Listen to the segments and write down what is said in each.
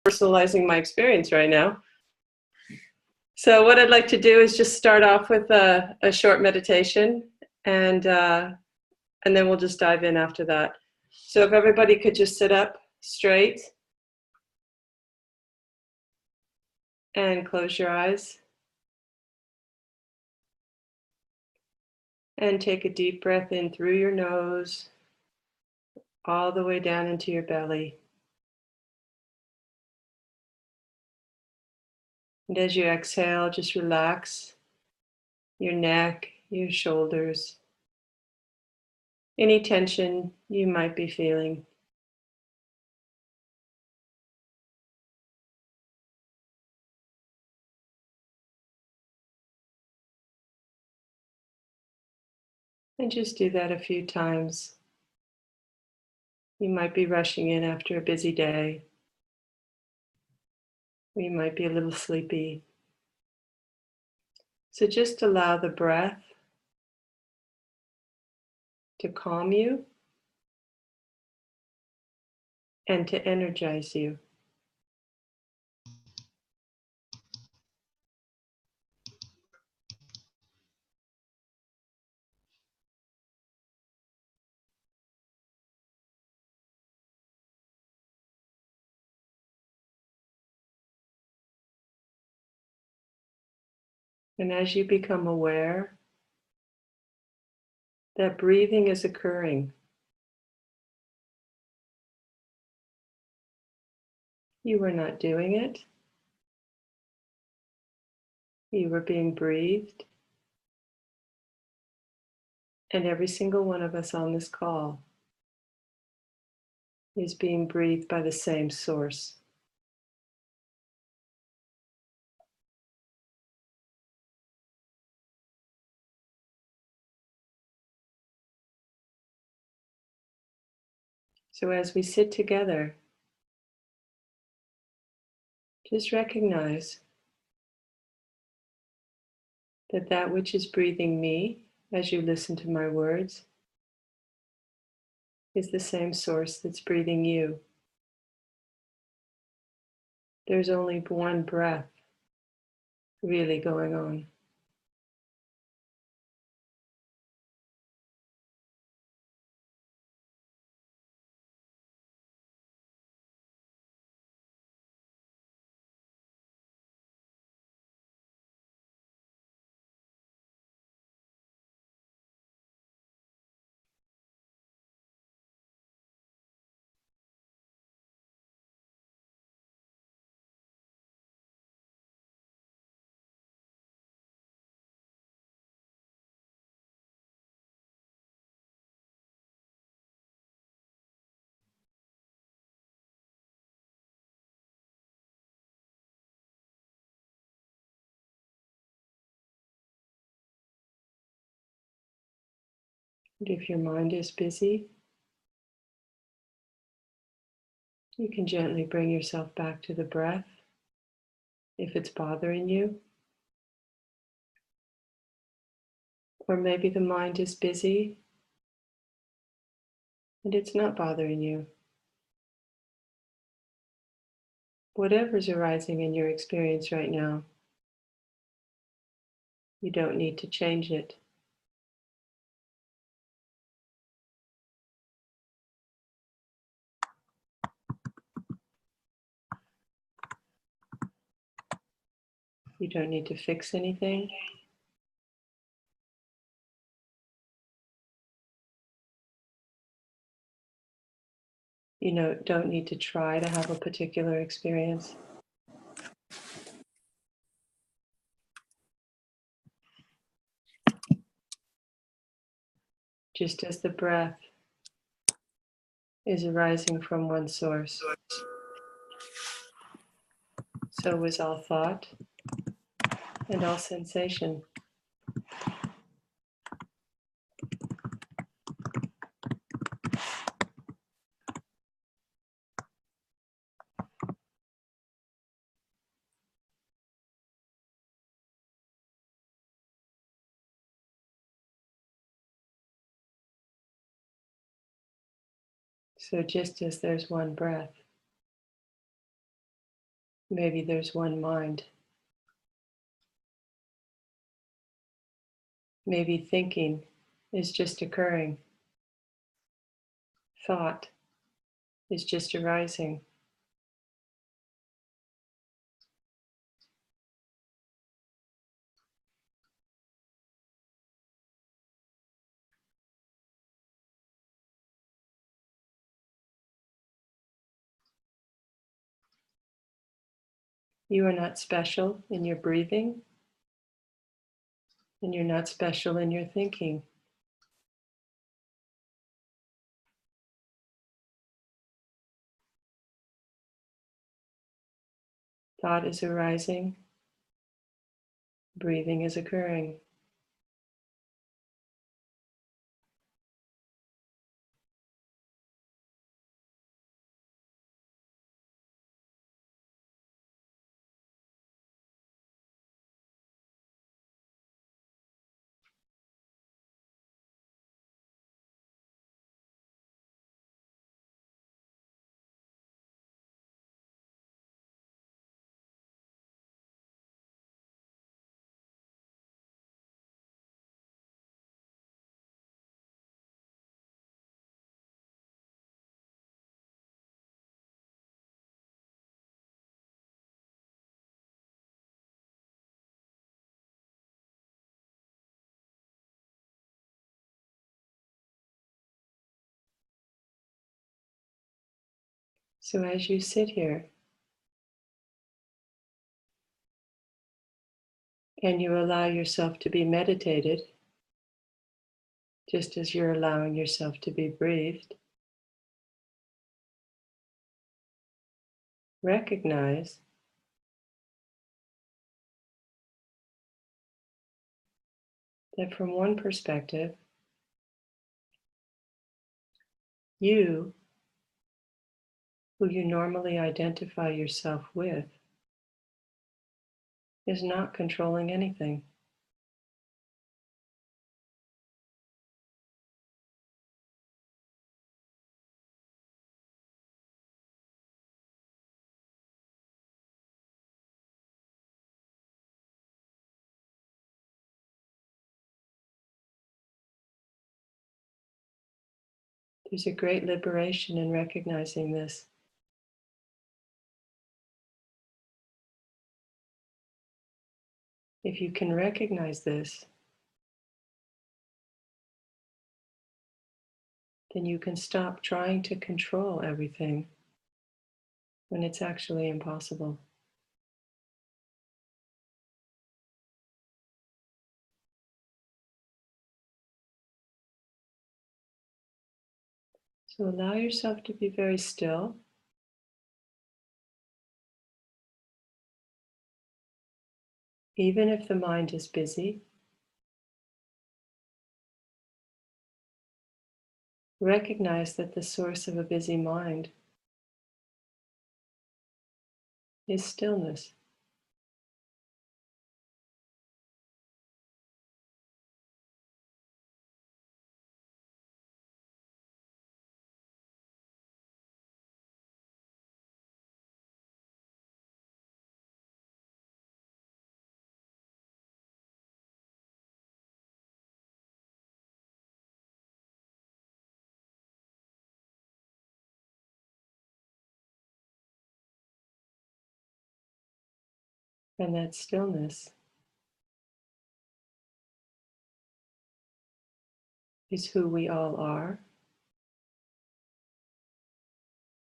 personalizing my experience right now. So what I'd like to do is just start off with a short meditation, and then we'll just dive in after that. So if everybody could just sit up straight and close your eyes and take a deep breath in through your nose all the way down into your belly. And as you exhale, just relax your neck, your shoulders, any tension you might be feeling. And just do that a few times. You might be rushing in after a busy day, or you might be a little sleepy. So just allow the breath to calm you and to energize you. And as you become aware that breathing is occurring, you were not doing it. You were being breathed. And every single one of us on this call is being breathed by the same source. So as we sit together, just recognize that that which is breathing me as you listen to my words is the same source that's breathing you. There's only one breath really going on. And if your mind is busy, you can gently bring yourself back to the breath if it's bothering you. Or maybe the mind is busy and it's not bothering you. Whatever's arising in your experience right now, you don't need to change it. You don't need to fix anything. You don't need to try to have a particular experience. Just as the breath is arising from one source, so is all thought and all sensation. So just as there's one breath, Maybe there's one mind. Maybe thinking is just occurring. Thought is just arising. You are not special in your breathing, and you're not special in your thinking. Thought is arising, breathing is occurring. So as you sit here and you allow yourself to be meditated, just as you're allowing yourself to be breathed, recognize that from one perspective, you, who you normally identify yourself with, is not controlling anything. There's a great liberation in recognizing this. If you can recognize this, then you can stop trying to control everything when it's actually impossible. So allow yourself to be very still. Even if the mind is busy, recognize that the source of a busy mind is stillness. And that stillness is who we all are,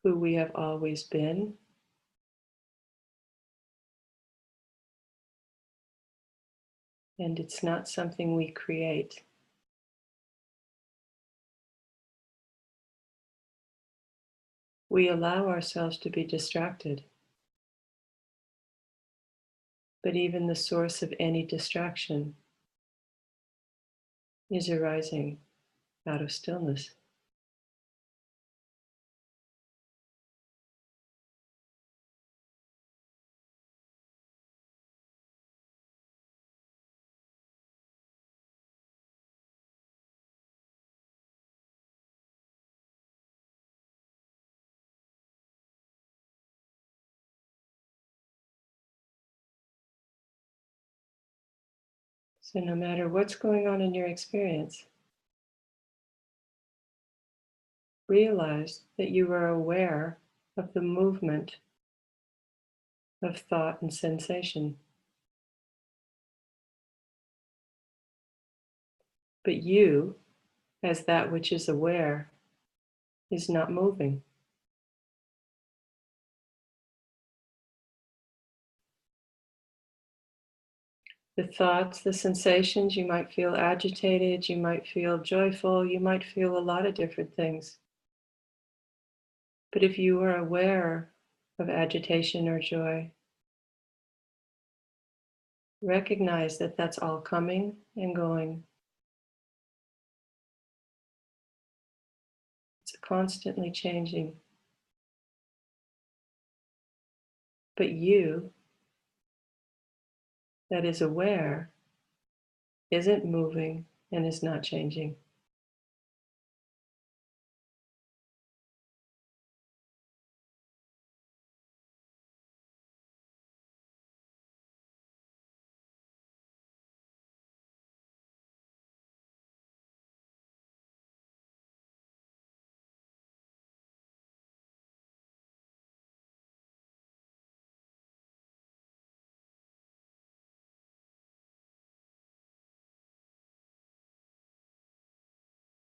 who we have always been, and it's not something we create. We allow ourselves to be distracted, but even the source of any distraction is arising out of stillness. So no matter what's going on in your experience, realize that you are aware of the movement of thought and sensation. But you, as that which is aware, is not moving. The thoughts, the sensations, you might feel agitated, you might feel joyful, you might feel a lot of different things. But if you are aware of agitation or joy, recognize that that's all coming and going. It's constantly changing. But you, that is aware, isn't moving and is not changing.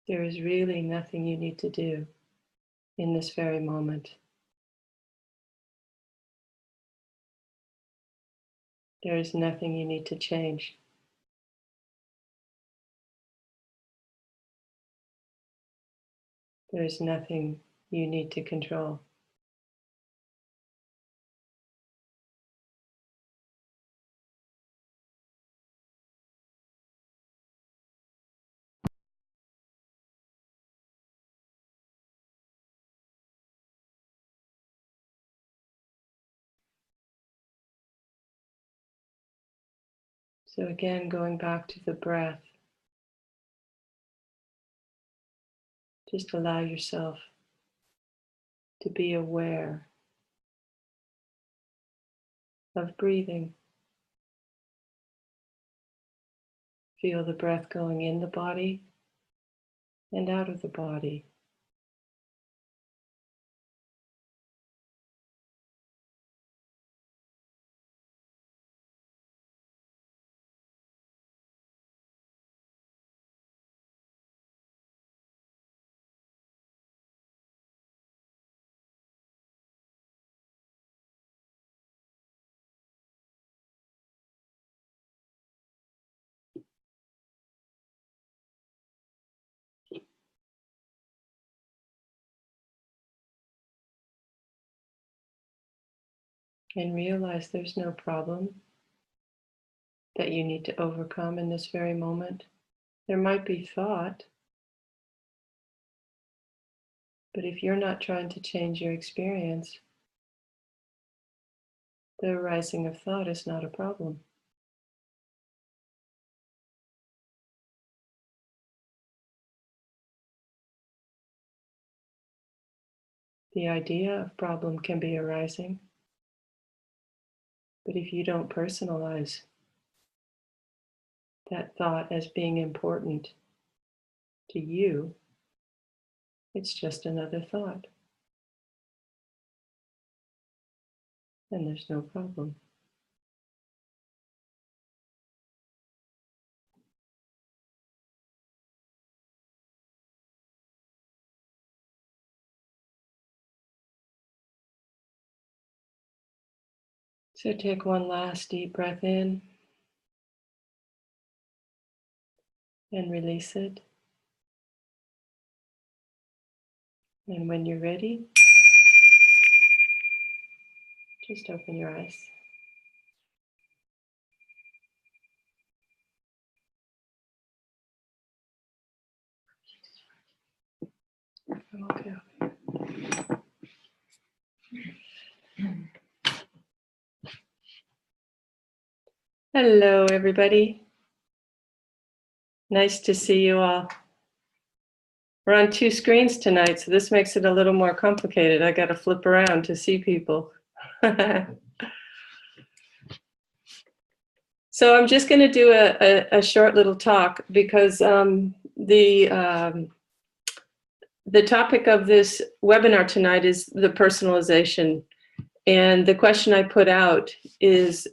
There is really nothing you need to do in this very moment. There is nothing you need to change. There is nothing you need to control. So again, going back to the breath, just allow yourself to be aware of breathing. Feel the breath going in the body and out of the body. And realize there's no problem that you need to overcome in this very moment. There might be thought, but if you're not trying to change your experience, the arising of thought is not a problem. The idea of problem can be arising, but if you don't personalize that thought as being important to you, it's just another thought. And there's no problem. So take one last deep breath in and release it. And when you're ready, just open your eyes. Okay. Hello, everybody. Nice to see you all. We're on 2 screens tonight, so this makes it a little more complicated. I got to flip around to see people. So So I'm just going to do a short little talk because the topic of this webinar tonight is the personalization. And the question I put out is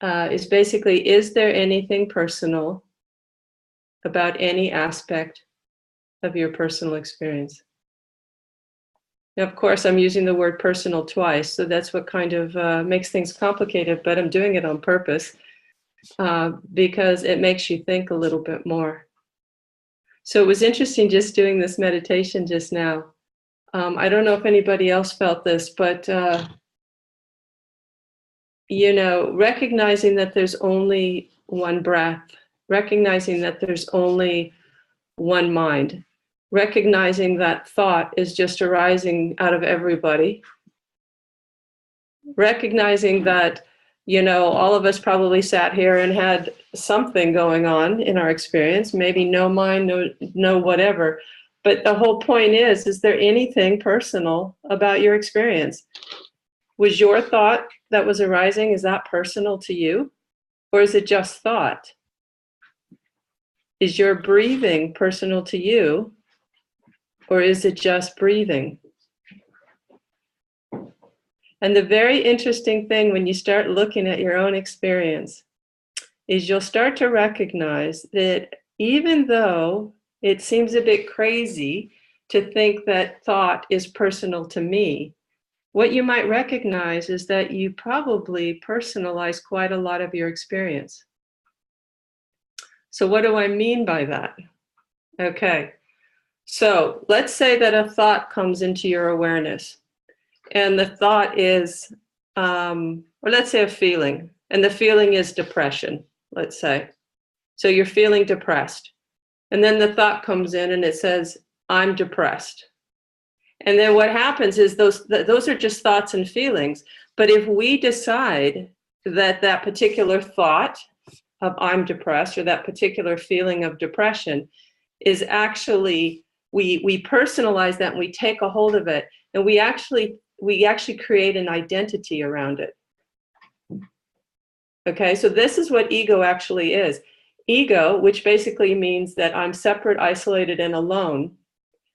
basically, is there anything personal about any aspect of your personal experience? Now, of course, I'm using the word personal twice, so that's what kind of makes things complicated, but I'm doing it on purpose because it makes you think a little bit more. So it was interesting just doing this meditation just now. I don't know if anybody else felt this, but you know, recognizing that there's only one breath, recognizing that there's only one mind, recognizing that thought is just arising out of everybody, recognizing that, you know, all of us probably sat here and had something going on in our experience, maybe no mind, no whatever. But the whole point is there anything personal about your experience? Was your thought that was arising, is that personal to you? Or is it just thought? Is your breathing personal to you? Or is it just breathing? And the very interesting thing when you start looking at your own experience is you'll start to recognize that even though it seems a bit crazy to think that thought is personal to me, what you might recognize is that you probably personalize quite a lot of your experience. So what do I mean by that? Okay, so let's say that a thought comes into your awareness, and the thought is, or let's say a feeling, and the feeling is depression, let's say. So you're feeling depressed, and then the thought comes in and it says, I'm depressed. And then what happens is those are just thoughts and feelings. But if we decide that that particular thought of I'm depressed or that particular feeling of depression is actually, we personalize that and we take a hold of it, and we actually create an identity around it. Okay, so this is what ego actually is. Ego, which basically means that I'm separate, isolated, and alone,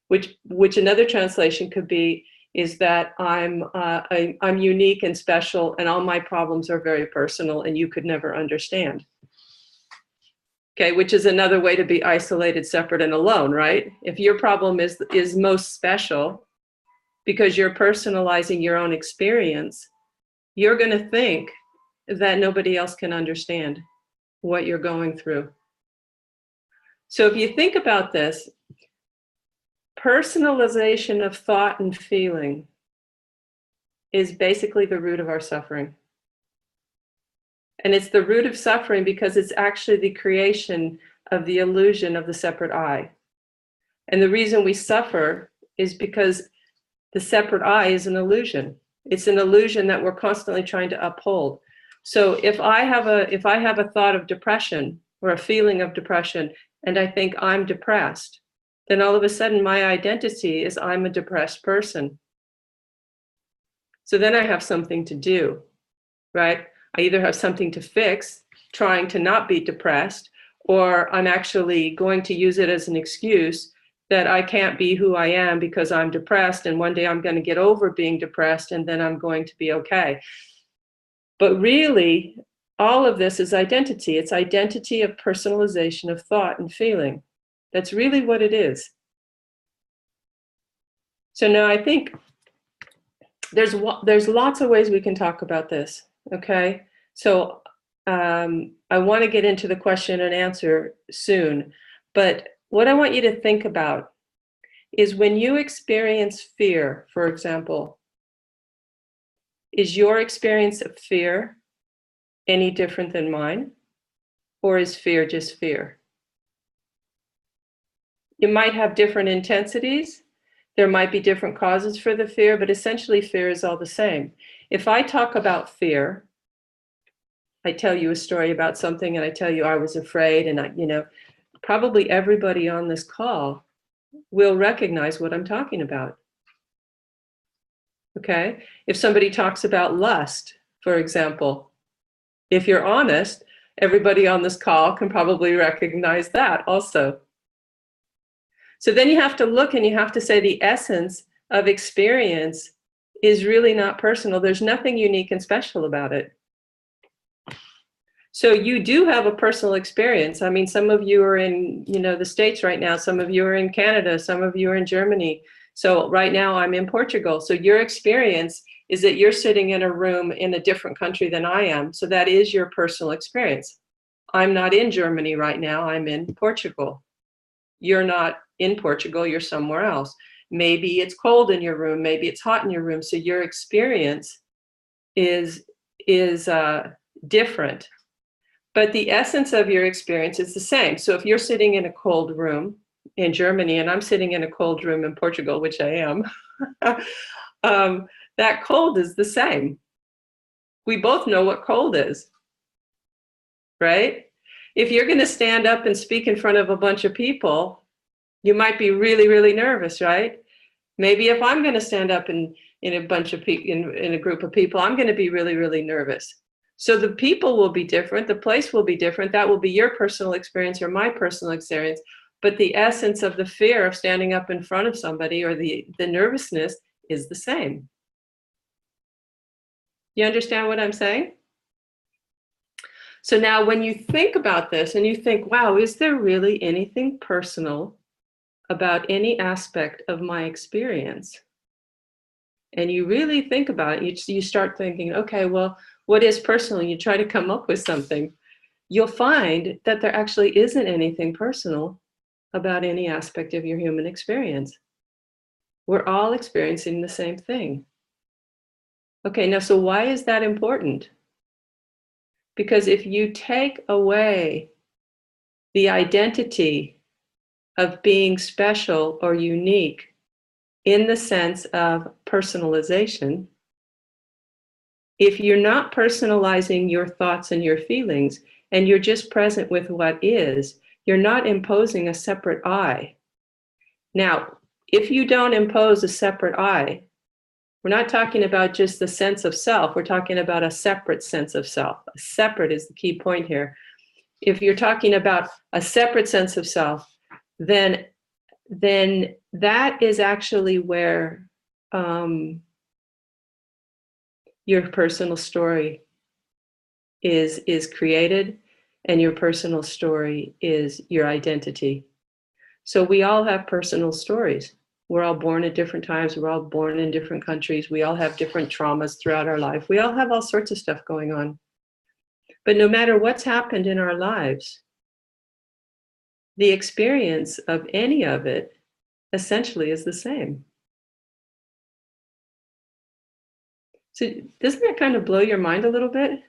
which another translation could be is that I'm unique and special, and all my problems are very personal, and you could never understand. Okay, which is another way to be isolated, separate, and alone, right? If your problem is most special because you're personalizing your own experience, you're going to think that nobody else can understand what you're going through. So if you think about this, personalization of thought and feeling is basically the root of our suffering. And it's the root of suffering because it's actually the creation of the illusion of the separate I. And the reason we suffer is because the separate I is an illusion. It's an illusion that we're constantly trying to uphold. So if I have a thought of depression or a feeling of depression, and I think I'm depressed, then all of a sudden my identity is I'm a depressed person. So then I have something to do, right? I either have something to fix, trying to not be depressed, or I'm actually going to use it as an excuse that I can't be who I am because I'm depressed, and one day I'm going to get over being depressed, and then I'm going to be okay. But really, all of this is identity. It's identity of personalization of thought and feeling. That's really what it is. So now I think there's lots of ways we can talk about this, okay? So I want to get into the question and answer soon, but what I want you to think about is when you experience fear, for example, is your experience of fear any different than mine? Or is fear just fear? You might have different intensities. There might be different causes for the fear, but essentially fear is all the same. If I talk about fear, I tell you a story about something and I tell you I was afraid, and probably everybody on this call will recognize what I'm talking about. Okay? If somebody talks about lust, for example, if you're honest, Everybody on this call can probably recognize that also. So then you have to look and you have to say the essence of experience is really not personal. There's nothing unique and special about it. So you do have a personal experience. I mean, some of you are in, the States right now. Some of you are in Canada. Some of you are in Germany. So right now I'm in Portugal. So your experience is that you're sitting in a room in a different country than I am. So that is your personal experience. I'm not in Germany right now. I'm in Portugal. You're not in Portugal. You're somewhere else. Maybe it's cold in your room. Maybe it's hot in your room. So your experience is different. But the essence of your experience is the same. So if you're sitting in a cold room in Germany and I'm sitting in a cold room in Portugal, which I am, that cold is the same. We both know what cold is, right? If you're going to stand up and speak in front of a bunch of people, you might be really, really nervous, right? Maybe if I'm going to stand up in a bunch of people, in a group of people, I'm going to be really, really nervous. So the people will be different, the place will be different, that will be your personal experience or my personal experience, but the essence of the fear of standing up in front of somebody or the nervousness is the same. You understand what I'm saying? So now when you think about this and you think, wow, is there really anything personal about any aspect of my experience? And you really think about it, you start thinking, okay, well, what is personal? You try to come up with something. You'll find that there actually isn't anything personal about any aspect of your human experience. We're all experiencing the same thing. Okay, now, so why is that important? Because if you take away the identity of being special or unique in the sense of personalization, if you're not personalizing your thoughts and your feelings, and you're just present with what is, you're not imposing a separate I. Now, if you don't impose a separate I, we're not talking about just the sense of self, we're talking about a separate sense of self. Separate is the key point here. If you're talking about a separate sense of self, then that is actually where your personal story is created, and your personal story is your identity. So we all have personal stories. We're all born at different times. We're all born in different countries. We all have different traumas throughout our life. We all have all sorts of stuff going on. But no matter what's happened in our lives, the experience of any of it essentially is the same. So doesn't that kind of blow your mind a little bit?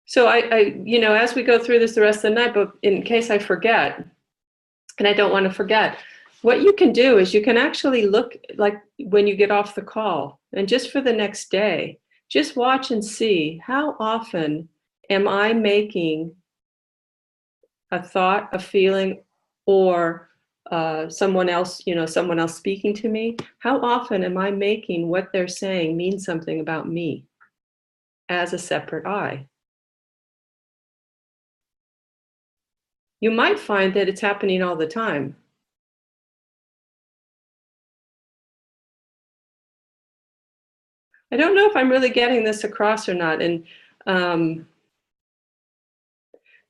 So I as we go through this the rest of the night, but in case I forget, and I don't want to forget, what you can do is you can actually look, like when you get off the call, and just for the next day, just watch and see how often am I making a thought, a feeling, or someone else speaking to me, how often am I making what they're saying mean something about me as a separate I? You might find that it's happening all the time. I don't know if I'm really getting this across or not. And but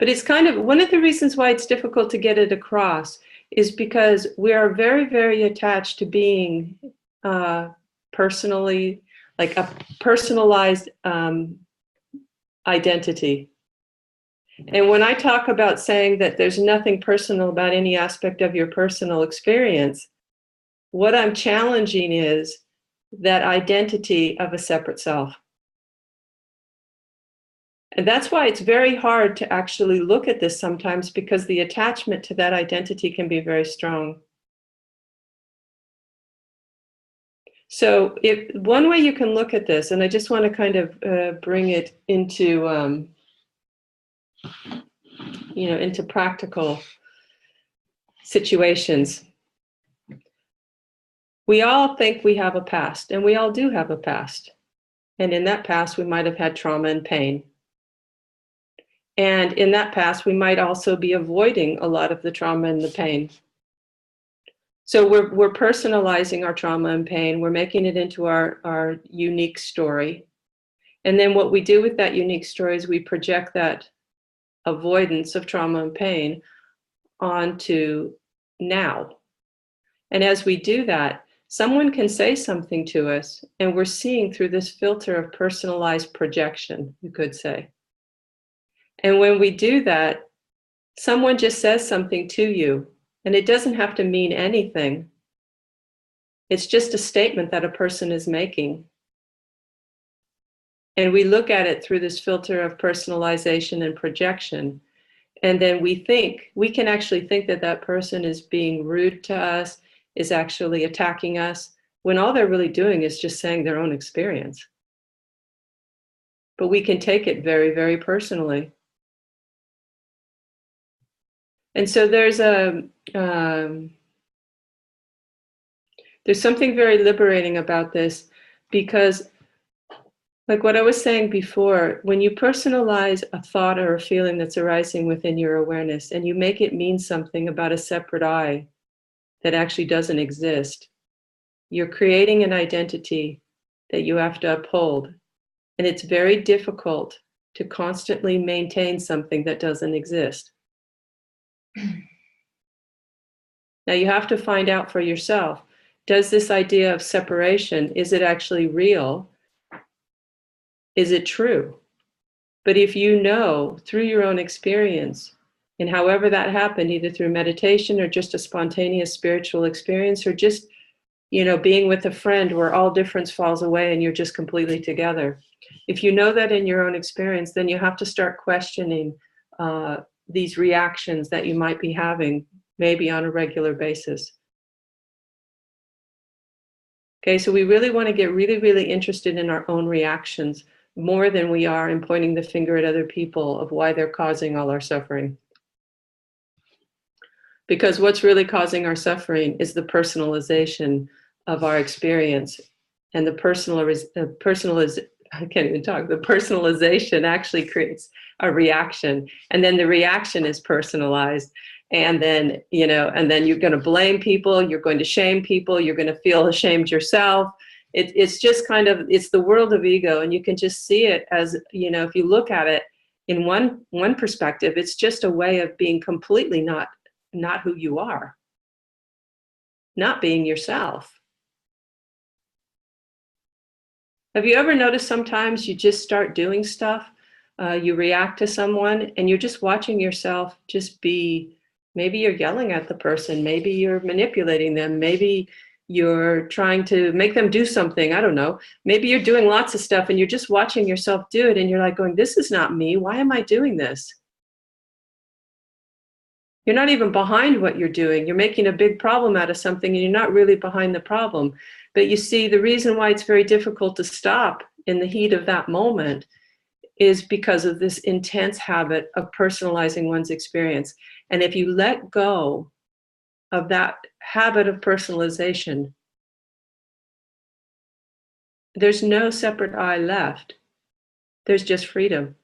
it's kind of one of the reasons why it's difficult to get it across is because we are very, very attached to being personally, like a personalized identity. And when I talk about saying that there's nothing personal about any aspect of your personal experience, what I'm challenging is that identity of a separate self. And that's why it's very hard to actually look at this sometimes, because the attachment to that identity can be very strong. So if one way you can look at this, and I just want to kind of bring it into, into practical situations. We all think we have a past, and we all do have a past. And in that past, we might have had trauma and pain. And in that past, we might also be avoiding a lot of the trauma and the pain. So we're personalizing our trauma and pain. We're making it into our unique story. And then what we do with that unique story is we project that avoidance of trauma and pain onto now. And as we do that, someone can say something to us, and we're seeing through this filter of personalized projection, you could say. And when we do that, someone just says something to you, and it doesn't have to mean anything. It's just a statement that a person is making. And we look at it through this filter of personalization and projection. And then we can actually think that that person is being rude to us, is actually attacking us, when all they're really doing is just saying their own experience. But we can take it very, very personally. And so there's something very liberating about this, because like what I was saying before, when you personalize a thought or a feeling that's arising within your awareness and you make it mean something about a separate I that actually doesn't exist, you're creating an identity that you have to uphold. And it's very difficult to constantly maintain something that doesn't exist. Now you have to find out for yourself, does this idea of separation, is it actually real? Is it true? But if you know through your own experience, and however that happened, either through meditation or just a spontaneous spiritual experience, or just, being with a friend where all difference falls away and you're just completely together. If you know that in your own experience, then you have to start questioning these reactions that you might be having, maybe on a regular basis. Okay, so we really want to get really, really interested in our own reactions more than we are in pointing the finger at other people of why they're causing all our suffering. Because what's really causing our suffering is the personalization of our experience. And the personalization actually creates a reaction. And then the reaction is personalized. And then, and then you're going to blame people, you're going to shame people, you're going to feel ashamed yourself. It's just it's the world of ego. And you can just see it as, if you look at it in one perspective, it's just a way of being completely not who you are, not being yourself. Have you ever noticed sometimes you just start doing stuff, you react to someone, and you're just watching yourself just be, maybe you're yelling at the person, maybe you're manipulating them, maybe you're trying to make them do something, I don't know. Maybe you're doing lots of stuff and you're just watching yourself do it and you're like going, this is not me, why am I doing this? You're not even behind what you're doing. You're making a big problem out of something and you're not really behind the problem. But you see, the reason why it's very difficult to stop in the heat of that moment is because of this intense habit of personalizing one's experience. And if you let go of that habit of personalization, there's no separate I left. There's just freedom.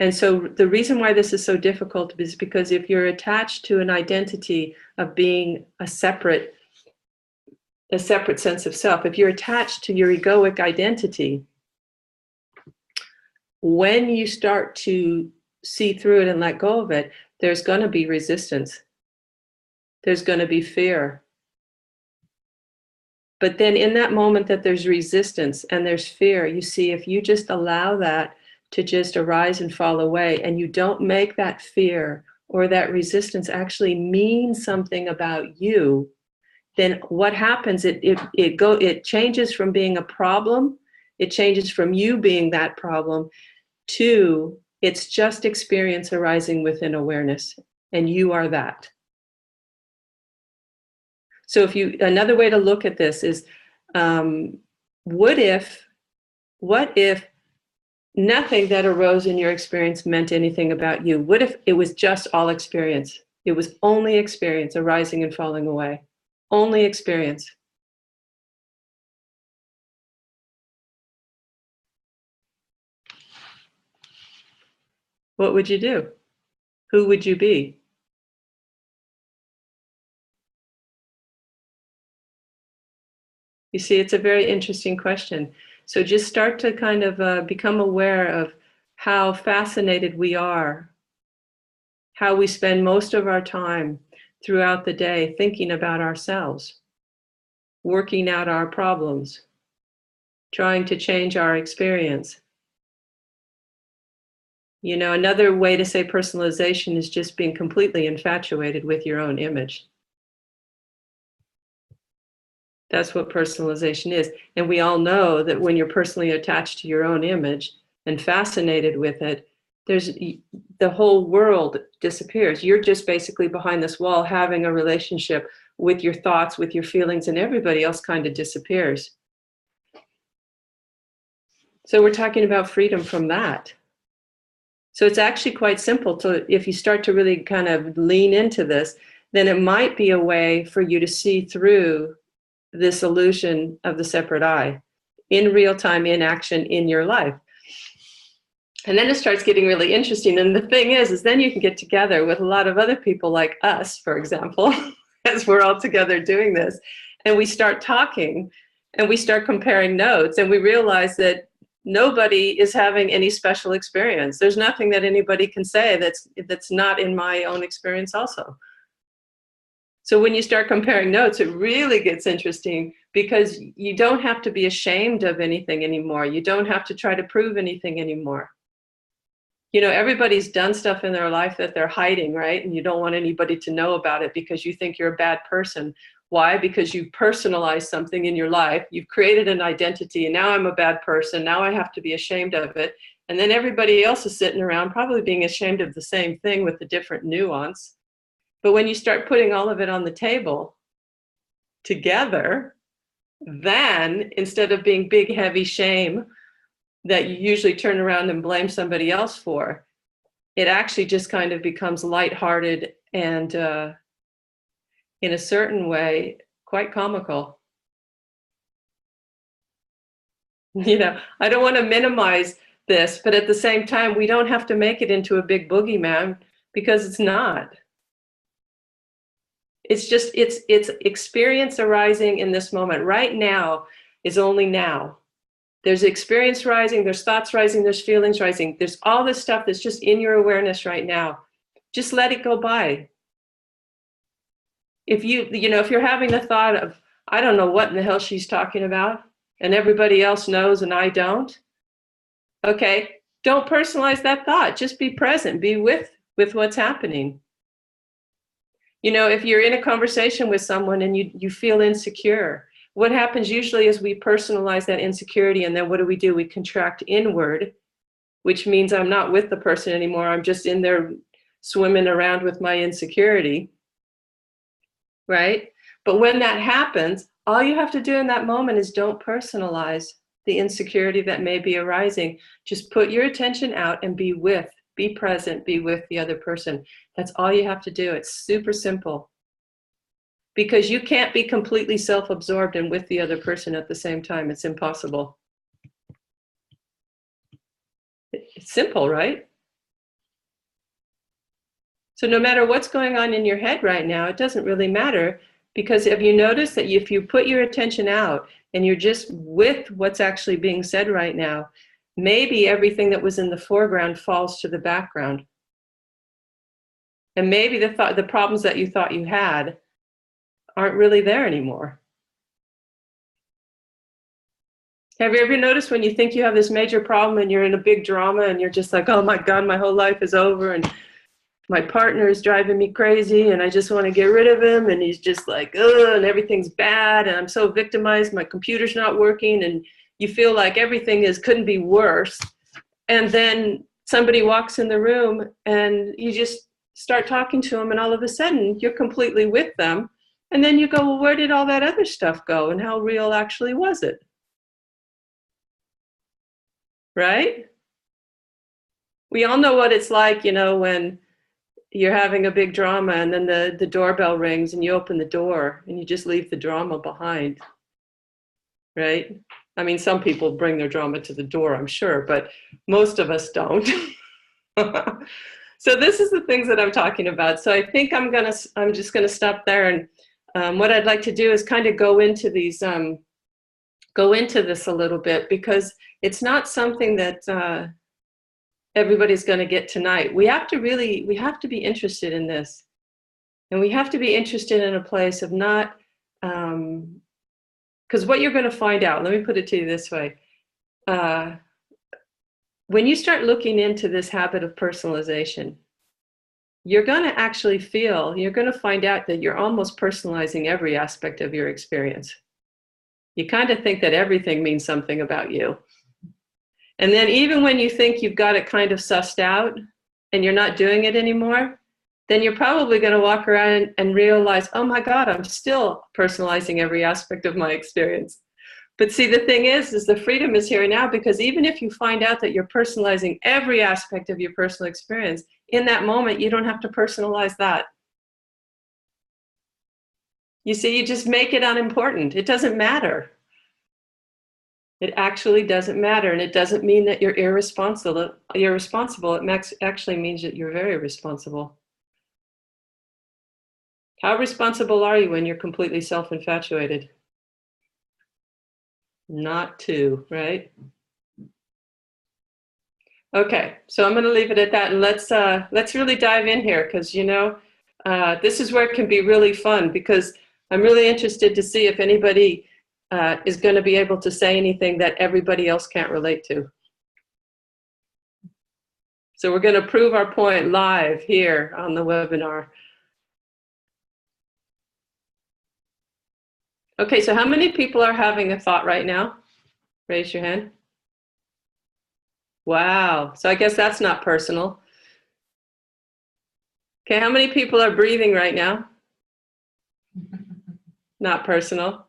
And so the reason why this is so difficult is because if you're attached to an identity of being a separate sense of self, if you're attached to your egoic identity, when you start to see through it and let go of it, there's going to be resistance. There's going to be fear. But then in that moment that there's resistance and there's fear, you see, if you just allow that to just arise and fall away, and you don't make that fear or that resistance actually mean something about you, then what happens, it changes from being a problem, it changes from you being that problem to it's just experience arising within awareness, and you are that. So another way to look at this is, what if nothing that arose in your experience meant anything about you? What if it was just all experience? It was only experience arising and falling away. Only experience. What would you do? Who would you be? You see, it's a very interesting question. So just start to kind of become aware of how fascinated we are, how we spend most of our time throughout the day thinking about ourselves, working out our problems, trying to change our experience. You know, another way to say personalization is just being completely infatuated with your own image. That's what personalization is. And we all know that when you're personally attached to your own image and fascinated with it, there's the whole world disappears. You're just basically behind this wall having a relationship with your thoughts, with your feelings, and everybody else kind of disappears. So we're talking about freedom from that. So it's actually quite simple to, if you start to really kind of lean into this, then it might be a way for you to see through this illusion of the separate I in real time, in action, in your life. And then it starts getting really interesting. And the thing is then you can get together with a lot of other people like us, for example, as we're all together doing this. And we start talking and we start comparing notes and we realize that nobody is having any special experience. There's nothing that anybody can say that's not in my own experience also. So when you start comparing notes, it really gets interesting because you don't have to be ashamed of anything anymore. You don't have to try to prove anything anymore. You know, everybody's done stuff in their life that they're hiding, right? And you don't want anybody to know about it because you think you're a bad person. Why? Because you personalized something in your life. You've created an identity and now I'm a bad person. Now I have to be ashamed of it. And then everybody else is sitting around probably being ashamed of the same thing with a different nuance. But when you start putting all of it on the table together, then instead of being big, heavy shame that you usually turn around and blame somebody else for, it actually just kind of becomes lighthearted and in a certain way, quite comical. You know, I don't want to minimize this, but at the same time, we don't have to make it into a big boogeyman because it's not. It's just, it's experience arising in this moment. Right now is only now. There's experience rising, there's thoughts rising, there's feelings rising. There's all this stuff that's just in your awareness right now. Just let it go by. If if you're having the thought of, I don't know what in the hell she's talking about, and everybody else knows and I don't, okay, don't personalize that thought. Just be present, be with what's happening. You know, if you're in a conversation with someone and you feel insecure, what happens usually is we personalize that insecurity, and then what do? We contract inward, which means I'm not with the person anymore. I'm just in there swimming around with my insecurity, right? But when that happens, all you have to do in that moment is don't personalize the insecurity that may be arising. Just put your attention out and be present, be with the other person. That's all you have to do. It's super simple. Because you can't be completely self-absorbed and with the other person at the same time. It's impossible. It's simple, right? So no matter what's going on in your head right now, it doesn't really matter, because have you noticed that if you put your attention out and you're just with what's actually being said right now, maybe everything that was in the foreground falls to the background. And maybe the problems that you thought you had aren't really there anymore. Have you ever noticed when you think you have this major problem and you're in a big drama and you're just like, oh my God, my whole life is over and my partner is driving me crazy and I just want to get rid of him and he's just like, ugh, and everything's bad and I'm so victimized, my computer's not working, and you feel like everything couldn't be worse. And then somebody walks in the room and you just start talking to them and all of a sudden you're completely with them. And then you go, well, where did all that other stuff go and how real actually was it? Right? We all know what it's like, when you're having a big drama and then the doorbell rings and you open the door and you just leave the drama behind, right? I mean, some people bring their drama to the door, I'm sure, but most of us don't. So this is the things that I'm talking about. So I think I'm just gonna stop there, and what I'd like to do is kind of go into this a little bit, because it's not something that everybody's going to get tonight. We have to be interested in this, and we have to be interested in a place of not, because what you're going to find out. Let me put it to you this way. When you start looking into this habit of personalization, you're going to find out that you're almost personalizing every aspect of your experience. You kind of think that everything means something about you. And then even when you think you've got it kind of sussed out and you're not doing it anymore, then you're probably going to walk around and realize, oh my God, I'm still personalizing every aspect of my experience. But see, the thing is the freedom is here now, because even if you find out that you're personalizing every aspect of your personal experience, in that moment, you don't have to personalize that. You see, you just make it unimportant. It doesn't matter. It actually doesn't matter. And it doesn't mean that you're irresponsible. It actually means that you're very responsible. How responsible are you when you're completely self-infatuated? Not too, right? Okay, so I'm going to leave it at that, and let's really dive in here, because this is where it can be really fun, because I'm really interested to see if anybody is going to be able to say anything that everybody else can't relate to. So we're going to prove our point live here on the webinar. Okay, so how many people are having a thought right now? Raise your hand. Wow, so I guess that's not personal. Okay, how many people are breathing right now? Not personal.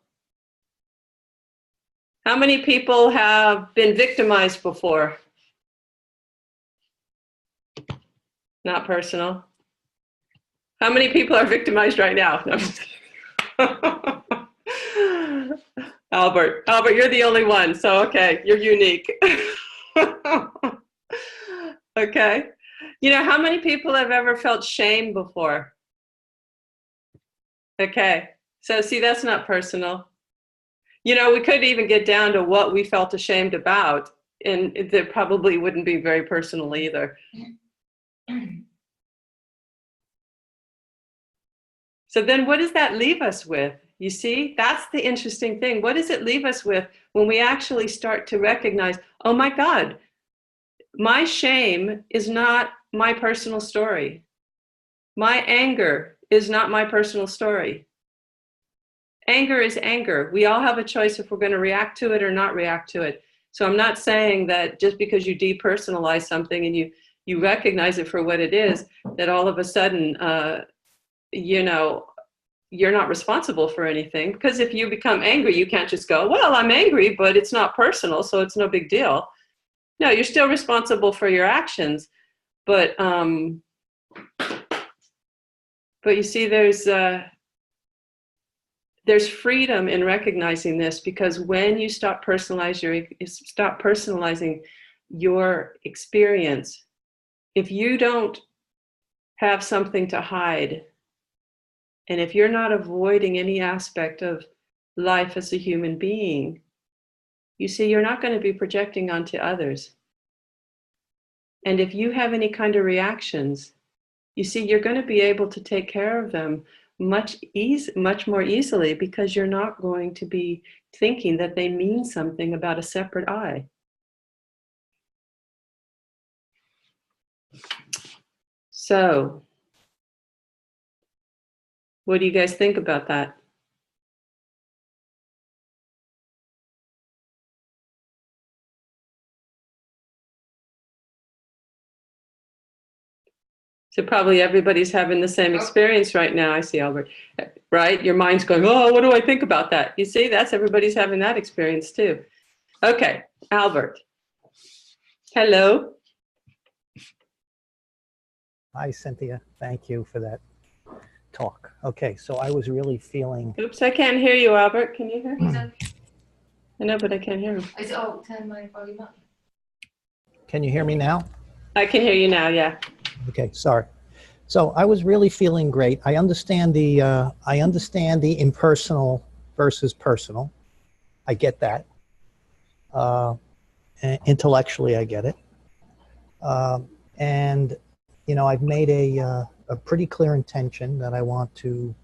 How many people have been victimized before? Not personal. How many people are victimized right now? No, I'm just kidding. Albert, you're the only one, so okay, you're unique. Okay. How many people have ever felt shame before? Okay, so see, that's not personal. We could even get down to what we felt ashamed about, and that probably wouldn't be very personal either. So then what does that leave us with? You see, that's the interesting thing. What does it leave us with when we actually start to recognize, oh my God, my shame is not my personal story. My anger is not my personal story. Anger is anger. We all have a choice if we're going to react to it or not react to it. So I'm not saying that just because you depersonalize something and you recognize it for what it is, that all of a sudden, you're not responsible for anything. Because if you become angry, you can't just go, well, I'm angry, but it's not personal, so it's no big deal. No, you're still responsible for your actions. But you see, there's freedom in recognizing this, because when you stop personalizing your experience, if you don't have something to hide, and if you're not avoiding any aspect of life as a human being, you see, you're not going to be projecting onto others. And if you have any kind of reactions, you see, you're going to be able to take care of them much more easily, because you're not going to be thinking that they mean something about a separate I. So, what do you guys think about that? So probably everybody's having the same experience right now. I see, Albert, right? Your mind's going, oh, what do I think about that? You see, everybody's having that experience too. Okay, Albert. Hello. Hi, Cynthia. Thank you for that talk. Okay, so I was really feeling... Oops, I can't hear you, Albert. Can you hear me? I know, but I can't hear him. I said, oh, turn my volume up. Can you hear me now? I can hear you now. Yeah. Okay, sorry. So I was really feeling great. I understand the impersonal versus personal. I get that. Uh, Intellectually, I get it. And I've made a pretty clear intention that I want to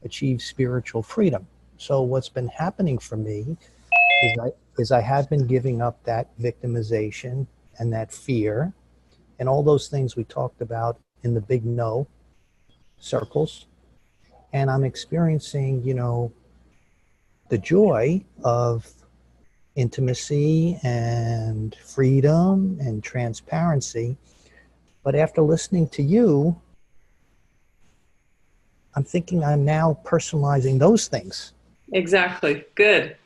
achieve spiritual freedom. So what's been happening for me is I have been giving up that victimization and that fear and all those things we talked about in the big no circles. And I'm experiencing, the joy of intimacy and freedom and transparency. But after listening to you, I'm thinking I'm now personalizing those things. Exactly. Good.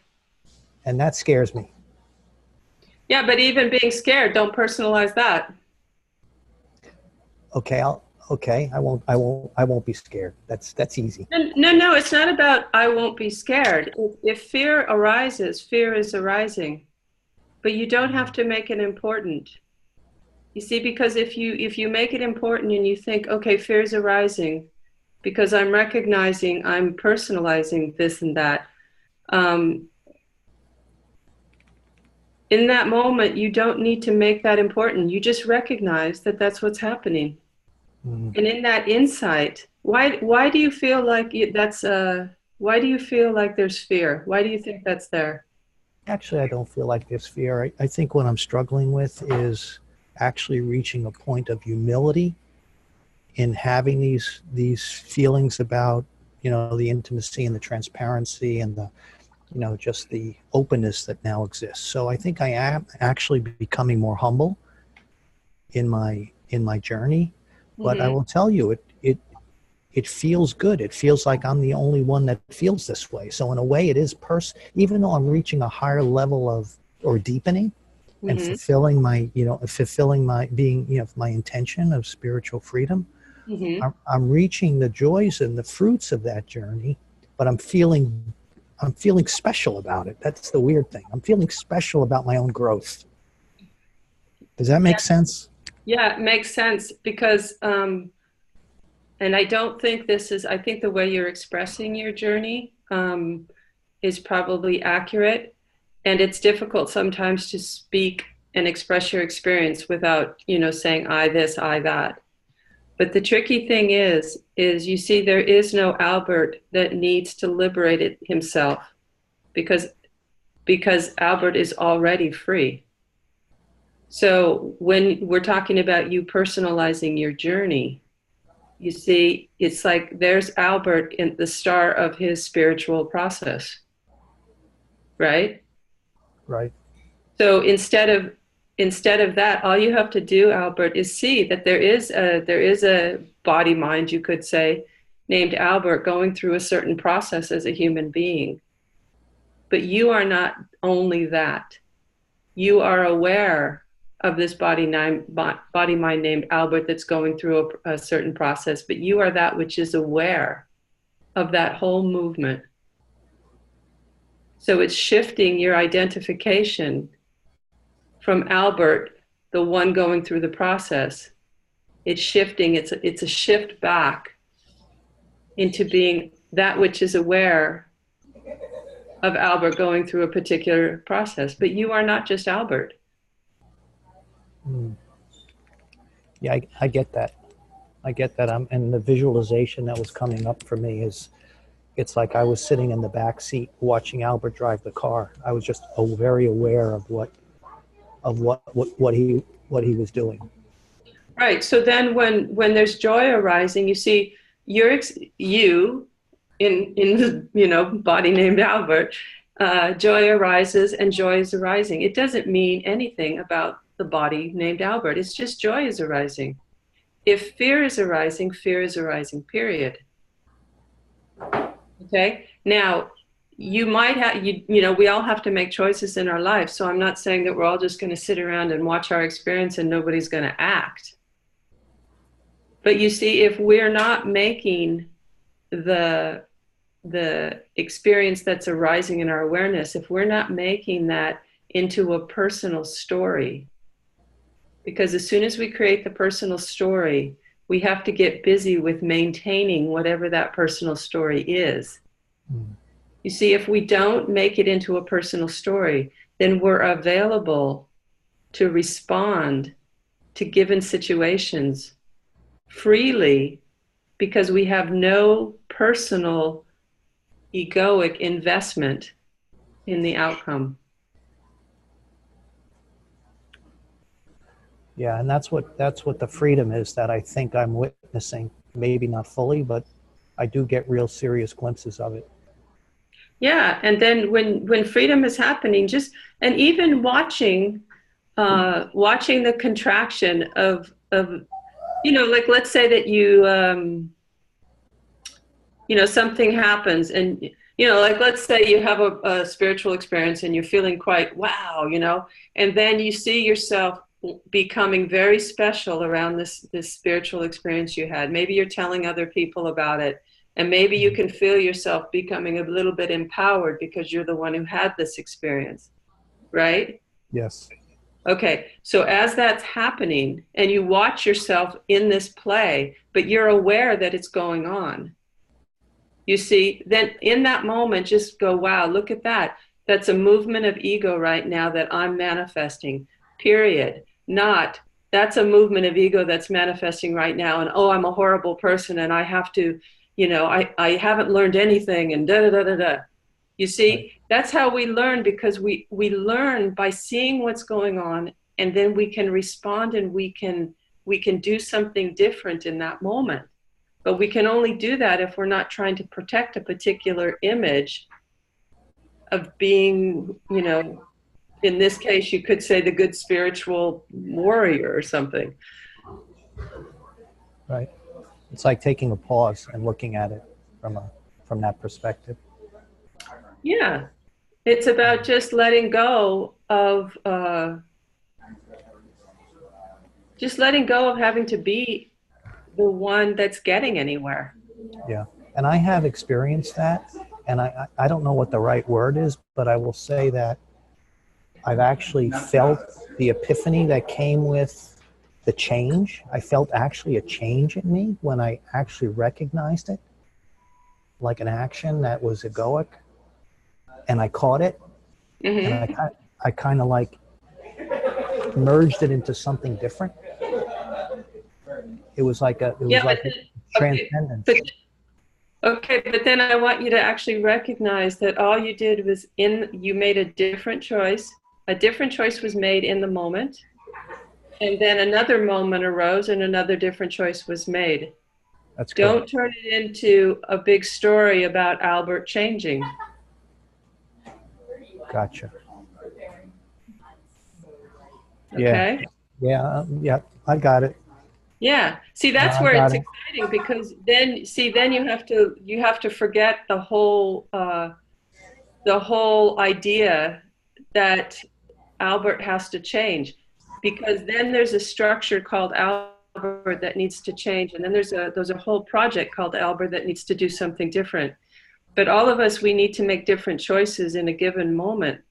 And that scares me. Yeah, but even being scared, don't personalize that. Okay, I won't be scared. That's easy. No, no, it's not about I won't be scared. If fear arises, fear is arising, but you don't have to make it important. You see, because if you make it important and you think, okay, fear is arising because I'm recognizing, I'm personalizing this and that. Um, in that moment, you don't need to make that important. You just recognize that that's what's happening. Mm. And in that insight, why do you feel like why do you feel like there's fear? Why do you think that's there? Actually, I don't feel like there's fear. I think what I'm struggling with is actually reaching a point of humility in having these feelings about the intimacy and the transparency and the just the openness that now exists. So I think I am actually becoming more humble in my journey. But I Hmm. will tell you, it feels good. It feels like I'm the only one that feels this way. So in a way, it is even though I'm reaching a higher level of or deepening and Hmm. fulfilling my being, my intention of spiritual freedom. Hmm. I'm reaching the joys and the fruits of that journey, but I'm feeling special about it. That's the weird thing. I'm feeling special about my own growth. Does that Yeah, make sense? yeah, it makes sense because, and I don't think I think the way you're expressing your journey, is probably accurate. And it's difficult sometimes to speak and express your experience without, saying I this, I that. But the tricky thing is you see, there is no Albert that needs to liberate it himself because Albert is already free. So when we're talking about you personalizing your journey, you see, it's like there's Albert in the star of his spiritual process, right? Right. So instead of that, all you have to do, Albert, is see that there is a body mind, you could say, named Albert going through a certain process as a human being. But you are not only that. You are aware of this body mind named Albert that's going through a certain process, but you are that which is aware of that whole movement. So it's shifting your identification from Albert, the one going through the process. It's shifting, it's a shift back into being that which is aware of Albert going through a particular process. But you are not just Albert. Mm. Yeah, I get that. I get that. And the visualization that was coming up for me is it's like I was sitting in the back seat watching Albert drive the car. I was just very aware of what he was doing. Right. So then when there's joy arising, you see you in the body named Albert, joy arises and joy is arising. It doesn't mean anything about the body named Albert. It's just joy is arising. If fear is arising, period. Okay. Now, you might have, we all have to make choices in our lives. So I'm not saying that we're all just going to sit around and watch our experience and nobody's going to act. But you see, if we're not making the experience that's arising in our awareness, if we're not making that into a personal story, Because as soon as we create the personal story, we have to get busy with maintaining whatever that personal story is. Mm. You see, if we don't make it into a personal story, then we're available to respond to given situations freely because we have no personal egoic investment in the outcome. Yeah, and that's what the freedom is that I think I'm witnessing. Maybe not fully, but I do get real serious glimpses of it. Yeah, and then when freedom is happening, just and even watching the contraction of like let's say that something happens and like let's say you have a spiritual experience and you're feeling quite wow, and then you see yourself becoming very special around this spiritual experience you had. Maybe you're telling other people about it, and maybe you can feel yourself becoming a little bit empowered because you're the one who had this experience, right? Yes. Okay, so as that's happening and you watch yourself in this play, but you're aware that it's going on, you see, then in that moment, just go, wow, look at that. That's a movement of ego right now that I'm manifesting, period. Not, that's a movement of ego that's manifesting right now. And, oh, I'm a horrible person and I have to, I haven't learned anything and da da da da da. You see, Right. that's how we learn, because we learn by seeing what's going on, and then we can respond and we can do something different in that moment. But we can only do that if we're not trying to protect a particular image of being, in this case, you could say the good spiritual warrior or something. Right. It's like taking a pause and looking at it from that perspective. Yeah. It's about just letting go of having to be the one that's getting anywhere. Yeah. And I have experienced that, and I don't know what the right word is, but I will say that I've actually felt the epiphany that came with the change. I felt actually a change in me when I actually recognized it, like an action that was egoic, and I caught it, Mm-hmm. and I kind of like merged it into something different. It was like a transcendence. But then I want you to actually recognize that all you did was you made a different choice. A different choice was made in the moment. And then another moment arose and another different choice was made. That's Don't correct. turn it into a big story about Albert changing. Gotcha. Okay? Yeah, I got it. Yeah. See, that's I where got it's it. exciting, because then you have to forget the whole idea that Albert has to change, because then there's a structure called Albert that needs to change, and then there's a whole project called Albert that needs to do something different. But all of us, we need to make different choices in a given moment,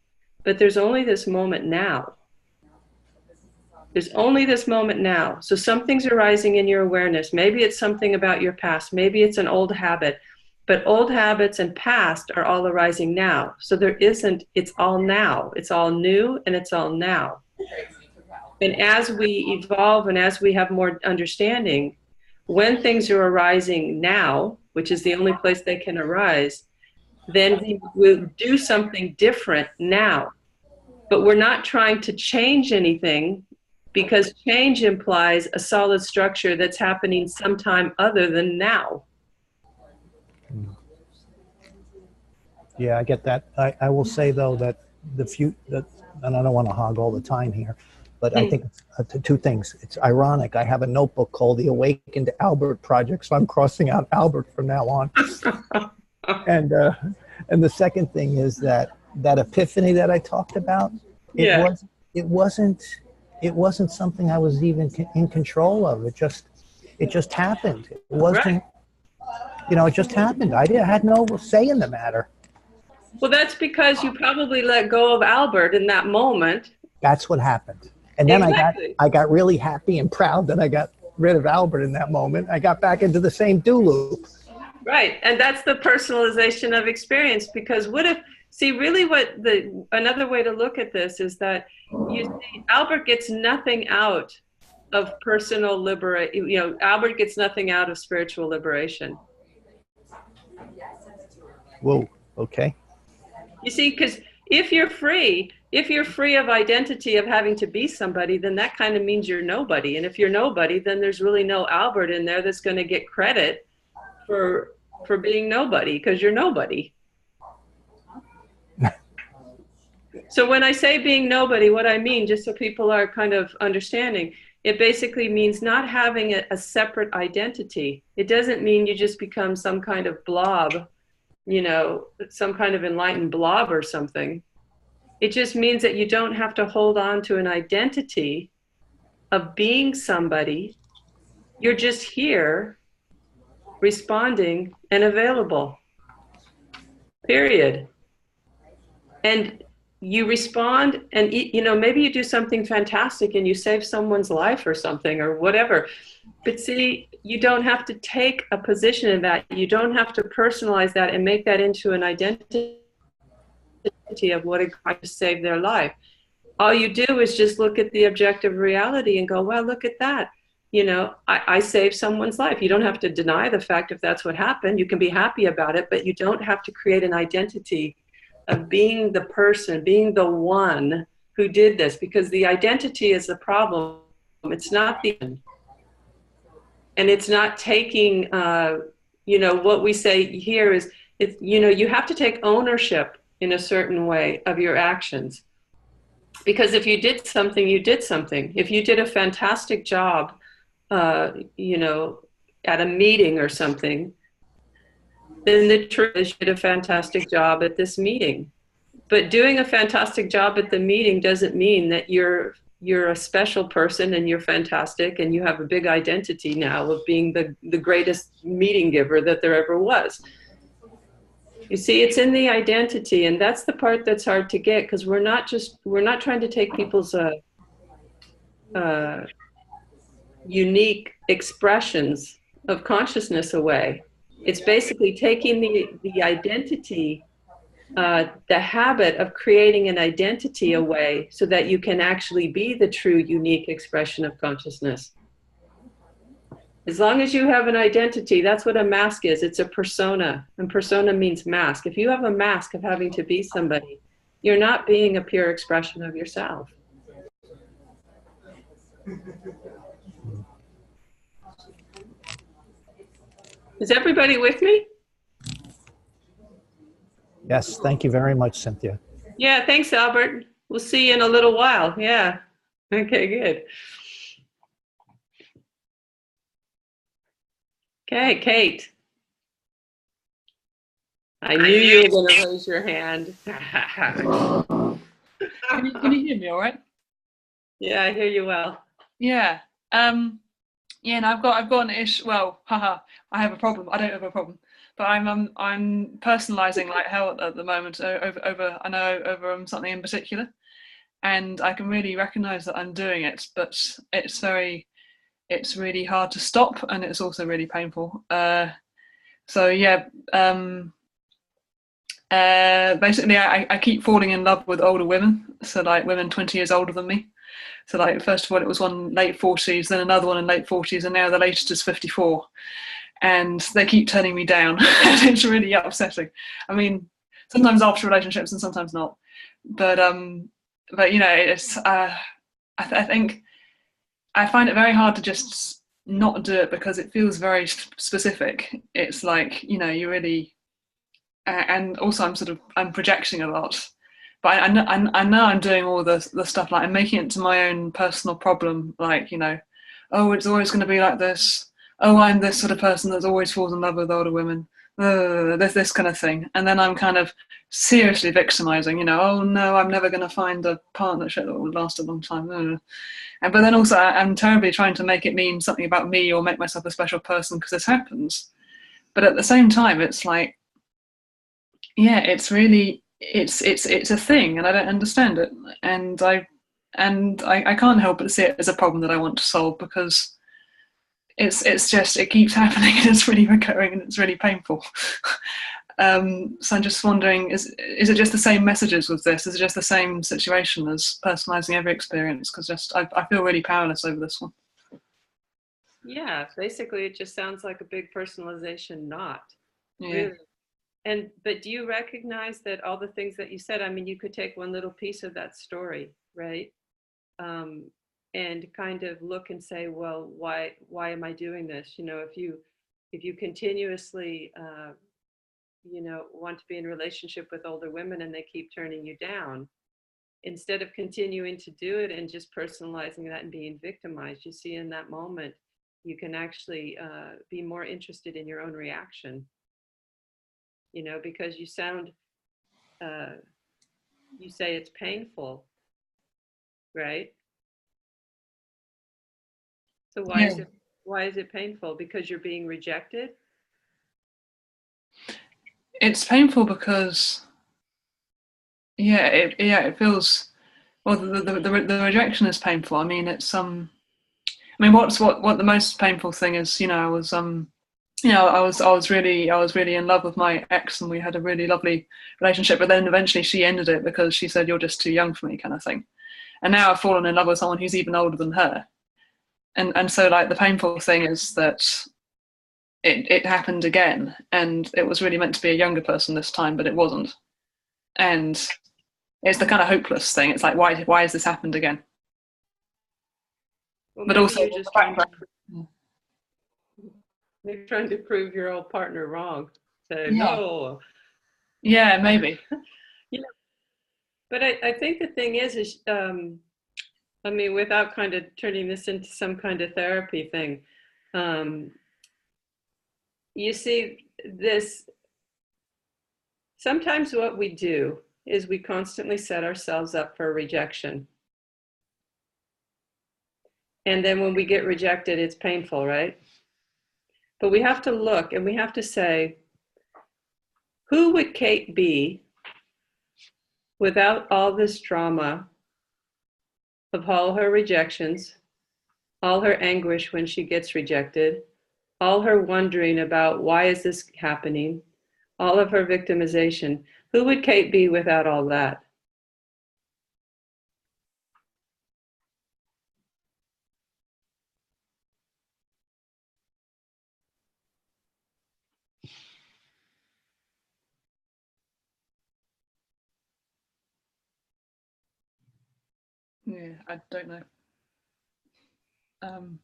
but there's only this moment now. There's only this moment now. So something's arising in your awareness. Maybe it's something about your past. Maybe it's an old habit. But old habits and past are all arising now. So it's all now. It's all new and it's all now. And as we evolve and as we have more understanding, when things are arising now, which is the only place they can arise, then we will do something different now. But we're not trying to change anything, because change implies a solid structure that's happening sometime other than now. Yeah, I get that. I will say though that and I don't want to hog all the time here, but I think two things. It's ironic. I have a notebook called the Awakened Albert Project, so I'm crossing out Albert from now on. And the second thing is that epiphany that I talked about. Yeah. It wasn't something I was even in control of. It just happened. It wasn't. Right. It just happened. I had no say in the matter. Well, that's because you probably let go of Albert in that moment. That's what happened. And then Exactly. I got really happy and proud that I got rid of Albert in that moment. I got back into the same do loop. Right. And that's the personalization of experience, because what if, see, really another way to look at this is that you see, Albert gets nothing out of personal liberation. Albert gets nothing out of spiritual liberation. Whoa. Okay. You see, because if you're free of identity of having to be somebody, then that kind of means you're nobody. And if you're nobody, then there's really no Albert in there that's going to get credit for being nobody, because you're nobody. So when I say being nobody, what I mean, just so people are kind of understanding, it basically means not having a separate identity. It doesn't mean you just become some kind of blob, some kind of enlightened blob or something. It just means that you don't have to hold on to an identity of being somebody. You're just here, responding and available. Period. And you respond, and maybe you do something fantastic and you save someone's life or something or whatever. But see, you don't have to take a position in that. You don't have to personalize that and make that into an identity of what it cost to save their life. All you do is just look at the objective reality and go, well, look at that. I saved someone's life. You don't have to deny the fact if that's what happened. You can be happy about it, but you don't have to create an identity of being the person, being the one who did this, because the identity is the problem. It's not the end. And it's not taking, what we say here is, you have to take ownership in a certain way of your actions. Because if you did something, you did something. If you did a fantastic job, at a meeting or something, then the truth is you did a fantastic job at this meeting. But doing a fantastic job at the meeting doesn't mean that you're a special person and you're fantastic and you have a big identity now of being the greatest meeting giver that there ever was. You see, it's in the identity, and that's the part that's hard to get, because we're not trying to take people's unique expressions of consciousness away. It's basically taking the identity, the habit of creating an identity away so that you can actually be the true unique expression of consciousness. As long as you have an identity, that's what a mask is. It's a persona, and persona means mask. If you have a mask of having to be somebody, you're not being a pure expression of yourself. Is everybody with me? Yes, thank you very much, Cynthia. Yeah, thanks, Albert. We'll see you in a little while. Yeah. Okay, good. Okay, Kate. I knew you were going to raise your hand. Can you hear me all right? Yeah, I hear you well. Yeah. Yeah, and I've got an issue. Well, I have a problem. I don't have a problem, but I'm personalizing like hell at the moment over something in particular, and I can really recognize that I'm doing it, but it's really hard to stop, and it's also really painful. So yeah. Basically, I keep falling in love with older women, so like women 20 years older than me. So like first of all, it was one late 40s, then another one in late 40s, and now the latest is 54. And they keep turning me down. It's really upsetting. I mean, sometimes after relationships and sometimes not. But it's I think I find it very hard to just not do it because it feels very specific. It's like, you really, and also I'm projecting a lot. But I know I'm doing all the stuff, like I'm making it to my own personal problem, like, oh, it's always going to be like this. Oh, I'm this sort of person that always falls in love with older women. This kind of thing. And then I'm kind of seriously victimizing, oh no, I'm never going to find a partnership that will last a long time. But then also I'm terribly trying to make it mean something about me or make myself a special person because this happens. But at the same time, it's like, yeah, it's really, it's a thing and I don't understand it. And I and I can't help but see it as a problem that I want to solve, because it keeps happening and it's really recurring and it's really painful. So I'm just wondering, is it just the same messages with this? Is it just the same situation as personalizing every experience? Because I feel really powerless over this one. Yeah, basically it just sounds like a big personalization knot. Yeah. Really. But do you recognize that all the things that you said, I mean, you could take one little piece of that story, right? And kind of look and say, well, why am I doing this? You know, if you continuously, you know, want to be in a relationship with older women and they keep turning you down, instead of continuing to do it and just personalizing that and being victimized, you see in that moment, you can actually be more interested in your own reaction, you know, because you sound, you say it's painful, right? So Yeah. why is it painful? Because you're being rejected? It's painful because, it feels, well, the rejection is painful. I mean, it's I mean, what the most painful thing is, you know, I was really in love with my ex, and we had a really lovely relationship. But then eventually she ended it because she said, "You're just too young for me," kind of thing. And now I've fallen in love with someone who's even older than her. And so, like, the painful thing is that it happened again, and it was really meant to be a younger person this time, but it wasn't. And it's the kind of hopeless thing. It's like, why has this happened again? Well, But maybe also you're the just fact trying to, that, maybe trying to prove your old partner wrong. Say, yeah, no. yeah, maybe, You know, but I think the thing is, I mean, without kind of turning this into some kind of therapy thing, um, you see this, sometimes what we do is we constantly set ourselves up for rejection. And then when we get rejected, it's painful, right? But we have to look and we have to say, who would Kate be without all this drama of all her rejections, all her anguish when she gets rejected, all her wondering about why is this happening, all of her victimization? Who would Kate be without all that? yeah, I don't know. Um,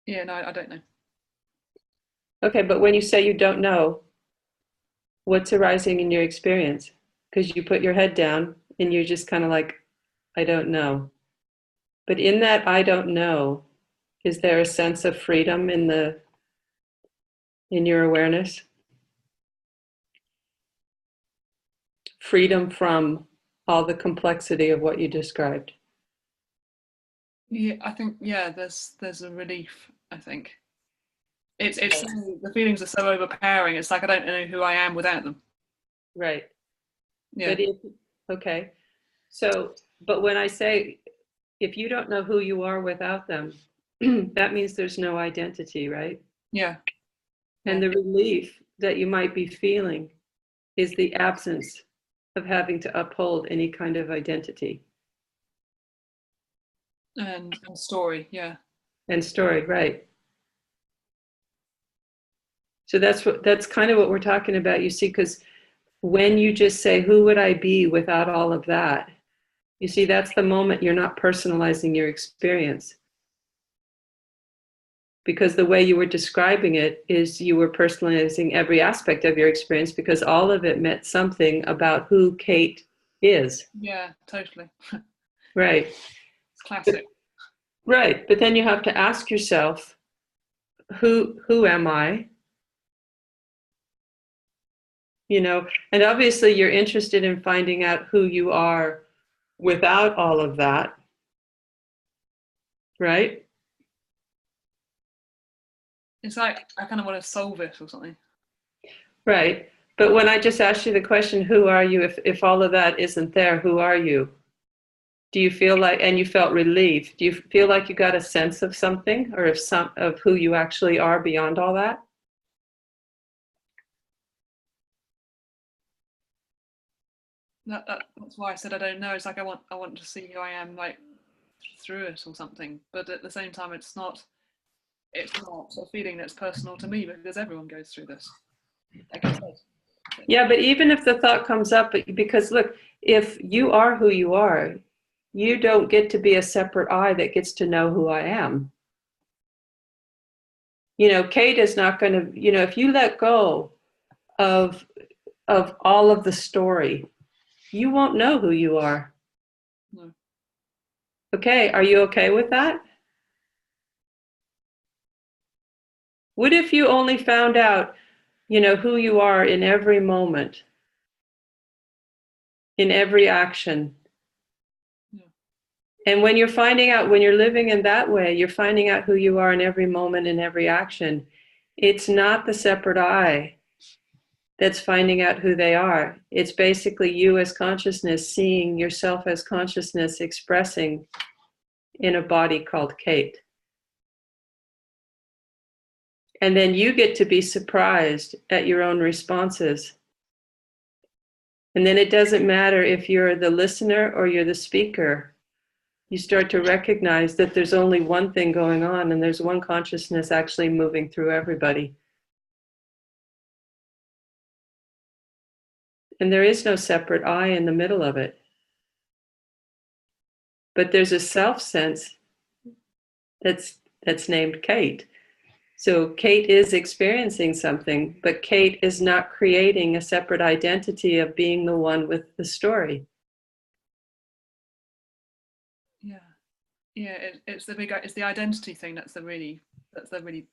yeah, no, I don't know. Okay, but when you say you don't know, what's arising in your experience? Because you put your head down and you're just kind of like, I don't know. But in that I don't know, is there a sense of freedom in your awareness? Freedom from all the complexity of what you described. Yeah, I think, yeah, there's a relief. I think it's the feelings are so overpowering. It's like I don't know who I am without them. Right. Yeah, But okay. So, but when I say, if you don't know who you are without them, that means there's no identity, right? yeah, yeah, And the relief that you might be feeling is the absence of having to uphold any kind of identity and story. Yeah, and story, right? So that's kind of what we're talking about, you see, because when you just say, who would I be without all of that? You see, that's the moment you're not personalizing your experience. Because the way you were describing it is you were personalizing every aspect of your experience because all of it meant something about who Kate is. yeah, totally. Right. It's classic. Right. But then you have to ask yourself, who am I? You know, and obviously you're interested in finding out who you are without all of that, right? It's like I kind of want to solve it or something. Right. But when I just asked you the question, who are you? If all of that isn't there, who are you? Do you feel like, and you felt relief, do you feel like you got a sense of something, or of who you actually are beyond all that? That's why I said I don't know. It's like I want to see who I am, like through it or something. But at the same time, it's not a feeling that's personal to me, because everyone goes through this. Like I said. Yeah, but even if the thought comes up, because look, if you are who you are, you don't get to be a separate I that gets to know who I am. You know, Kate is not going to, you know, if you let go of all of the story, you won't know who you are. No. Okay, are you okay with that? What if you only found out, you know, who you are in every moment, in every action? Yeah. And when you're finding out, when you're living in that way, you're finding out who you are in every moment, in every action. It's not the separate I that's finding out who they are. It's basically you as consciousness, seeing yourself as consciousness, expressing in a body called Kate. And then you get to be surprised at your own responses. And then it doesn't matter if you're the listener or you're the speaker. You start to recognize that there's only one thing going on, and there's one consciousness actually moving through everybody. And there is no separate I in the middle of it. But there's a self sense that's named Kate. So Kate is experiencing something, but Kate is not creating a separate identity of being the one with the story. Yeah, yeah. It's the identity thing that's the really the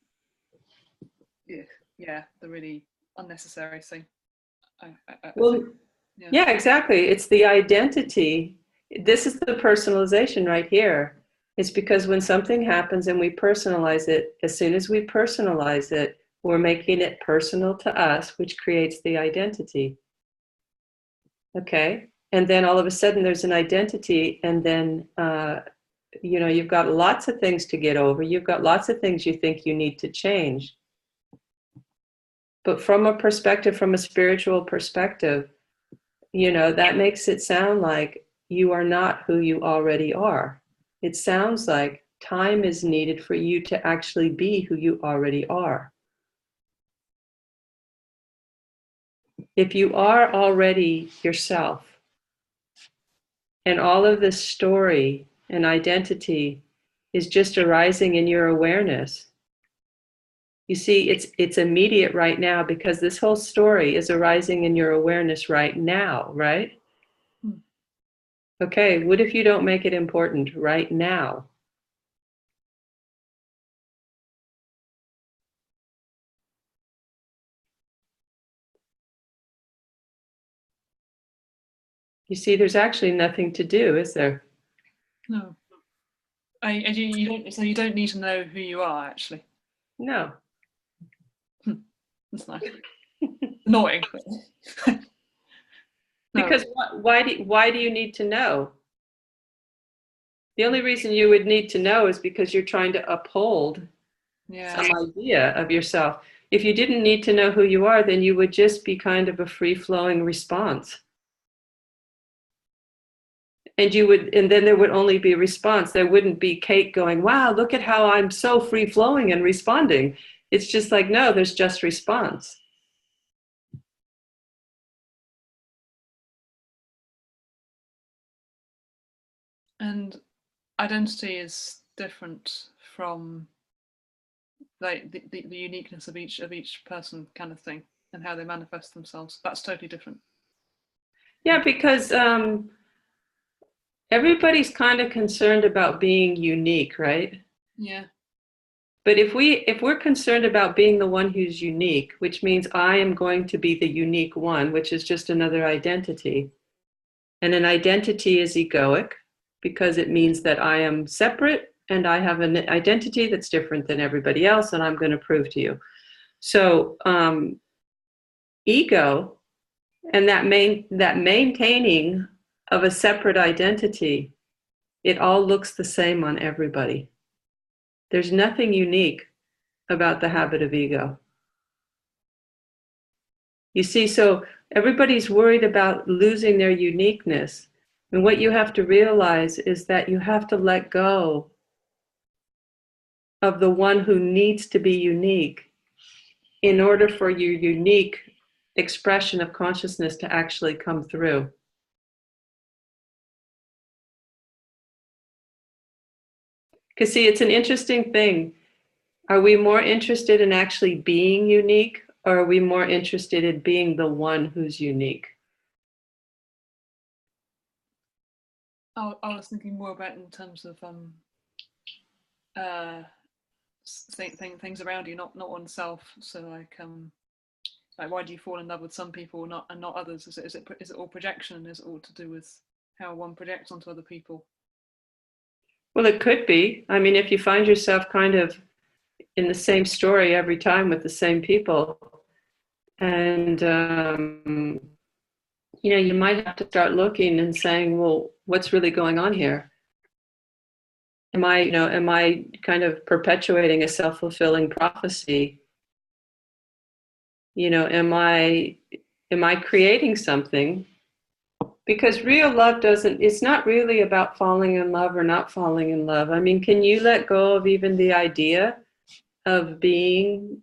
really unnecessary thing. Well, yeah, exactly. It's the identity. This is the personalization right here. It's because when something happens and we personalize it, as soon as we personalize it, we're making it personal to us, which creates the identity. Okay. And then all of a sudden there's an identity, and then, you know, you've got lots of things to get over. You've got lots of things you think you need to change. But from a perspective, from a spiritual perspective, you know, that makes it sound like you are not who you already are. It sounds like time is needed for you to actually be who you already are. If you are already yourself, and all of this story and identity is just arising in your awareness, you see, it's immediate right now, because this whole story is arising in your awareness right now, right? Okay, what if you don't make it important right now? You see, there's actually nothing to do, is there? No. You don't. So you don't need to know who you are, actually. No. That's nice. Annoying. No. Because why do you need to know? The only reason you would need to know is because you're trying to uphold some idea of yourself. If you didn't need to know who you are, then you would just be kind of a free-flowing response. And then there would only be response. There wouldn't be Kate going, wow, look at how I'm so free-flowing and responding. It's just like, no, there's just response. And identity is different from like the uniqueness of each person, kind of thing, and how they manifest themselves. That's totally different. Yeah, because everybody's kind of concerned about being unique, right? Yeah. But if we're concerned about being the one who's unique, which means I am going to be the unique one, which is just another identity. And an identity is egoic because it means that I am separate and I have an identity that's different than everybody else, and I'm going to prove to you. So ego and that maintaining of a separate identity, it all looks the same on everybody. There's nothing unique about the habit of ego. You see, so everybody's worried about losing their uniqueness. And what you have to realize is that you have to let go of the one who needs to be unique in order for your unique expression of consciousness to actually come through. Because see, it's an interesting thing. Are we more interested in actually being unique, or are we more interested in being the one who's unique? I was thinking more about in terms of things around you, not oneself. So like why do you fall in love with some people and not others? Is it all projection? Is it all to do with how one projects onto other people? Well, it could be. I mean, if you find yourself kind of in the same story every time with the same people, and you might have to start looking and saying, well, what's really going on here? Am I kind of perpetuating a self-fulfilling prophecy? Am I creating something? Because real love it's not really about falling in love or not falling in love. I mean, can you let go of even the idea of being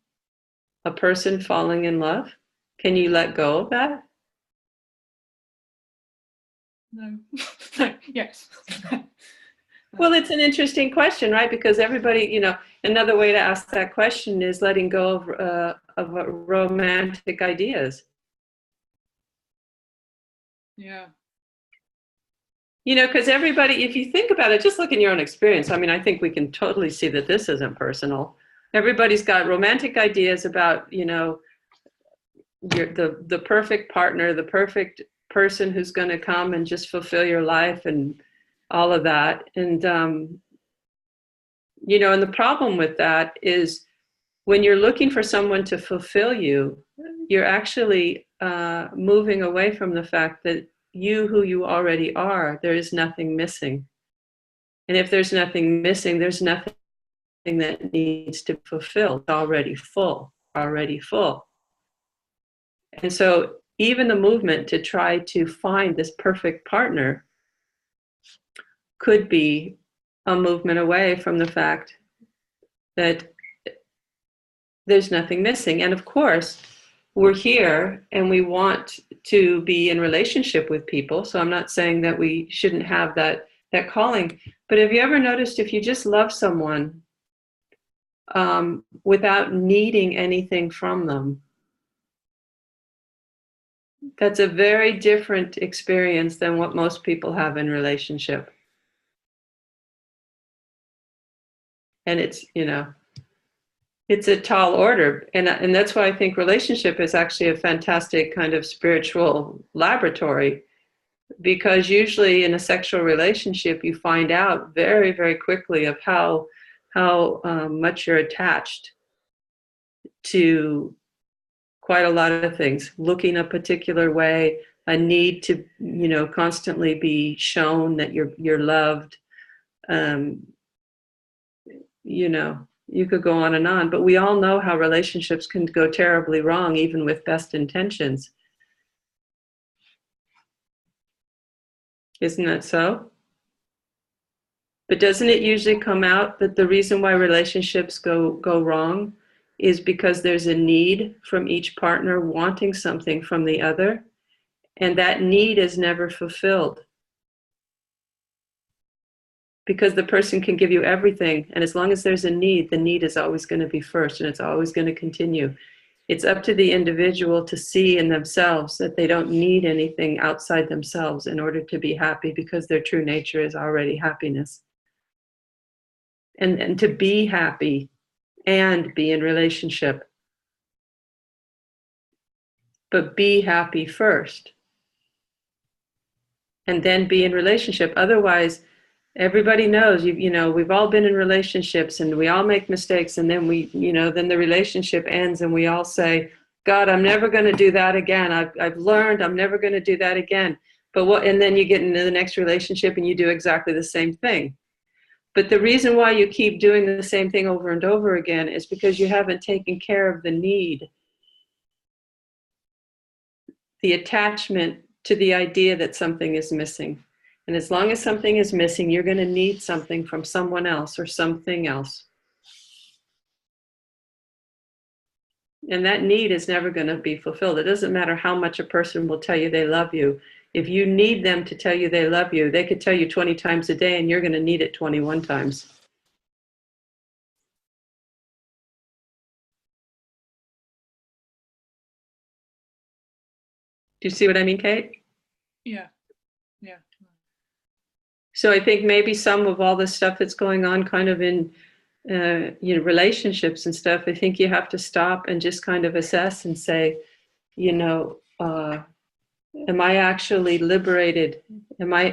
a person falling in love? Can you let go of that? No. Yes. Well, it's an interesting question, right? Because everybody, another way to ask that question is letting go of romantic ideas. Yeah. Because everybody, if you think about it, just look in your own experience. I mean, I think we can totally see that this isn't personal. Everybody's got romantic ideas about, the perfect partner, the perfect person who's going to come and just fulfill your life and all of that. And, and the problem with that is when you're looking for someone to fulfill you, you're actually moving away from the fact that you who you already are, there is nothing missing. And if there's nothing missing, there's nothing that needs to be fulfilled. It's already full. And so even the movement to try to find this perfect partner could be a movement away from the fact that there's nothing missing. And of course, we're here and we want to be in relationship with people. So I'm not saying that we shouldn't have that calling. But have you ever noticed if you just love someone without needing anything from them, that's a very different experience than what most people have in relationship. And it's a tall order. And that's why I think relationship is actually a fantastic kind of spiritual laboratory, because usually in a sexual relationship, you find out very, very quickly of how much you're attached to quite a lot of things, looking a particular way, a need to, constantly be shown that you're loved. You could go on and on, but we all know how relationships can go terribly wrong, even with best intentions. Isn't that so? But doesn't it usually come out that the reason why relationships go wrong is because there's a need from each partner wanting something from the other, and that need is never fulfilled? Because the person can give you everything, and as long as there's a need, the need is always going to be first, and it's always going to continue. It's up to the individual to see in themselves that they don't need anything outside themselves in order to be happy, because their true nature is already happiness. And to be happy and be in relationship. But be happy first. And then be in relationship. Otherwise, everybody knows, we've all been in relationships and we all make mistakes, and then then the relationship ends and we all say, God, I'm never going to do that again. I've learned I'm never going to do that again. And then you get into the next relationship and you do exactly the same thing. But the reason why you keep doing the same thing over and over again is because you haven't taken care of the need, the attachment to the idea that something is missing. And as long as something is missing, you're going to need something from someone else or something else. And that need is never going to be fulfilled. It doesn't matter how much a person will tell you they love you. If you need them to tell you they love you, they could tell you 20 times a day and you're going to need it 21 times. Do you see what I mean, Kate? Yeah. Yeah. So I think maybe some of all the stuff that's going on kind of in relationships and stuff, I think you have to stop and just kind of assess and say, am I actually liberated? Am I,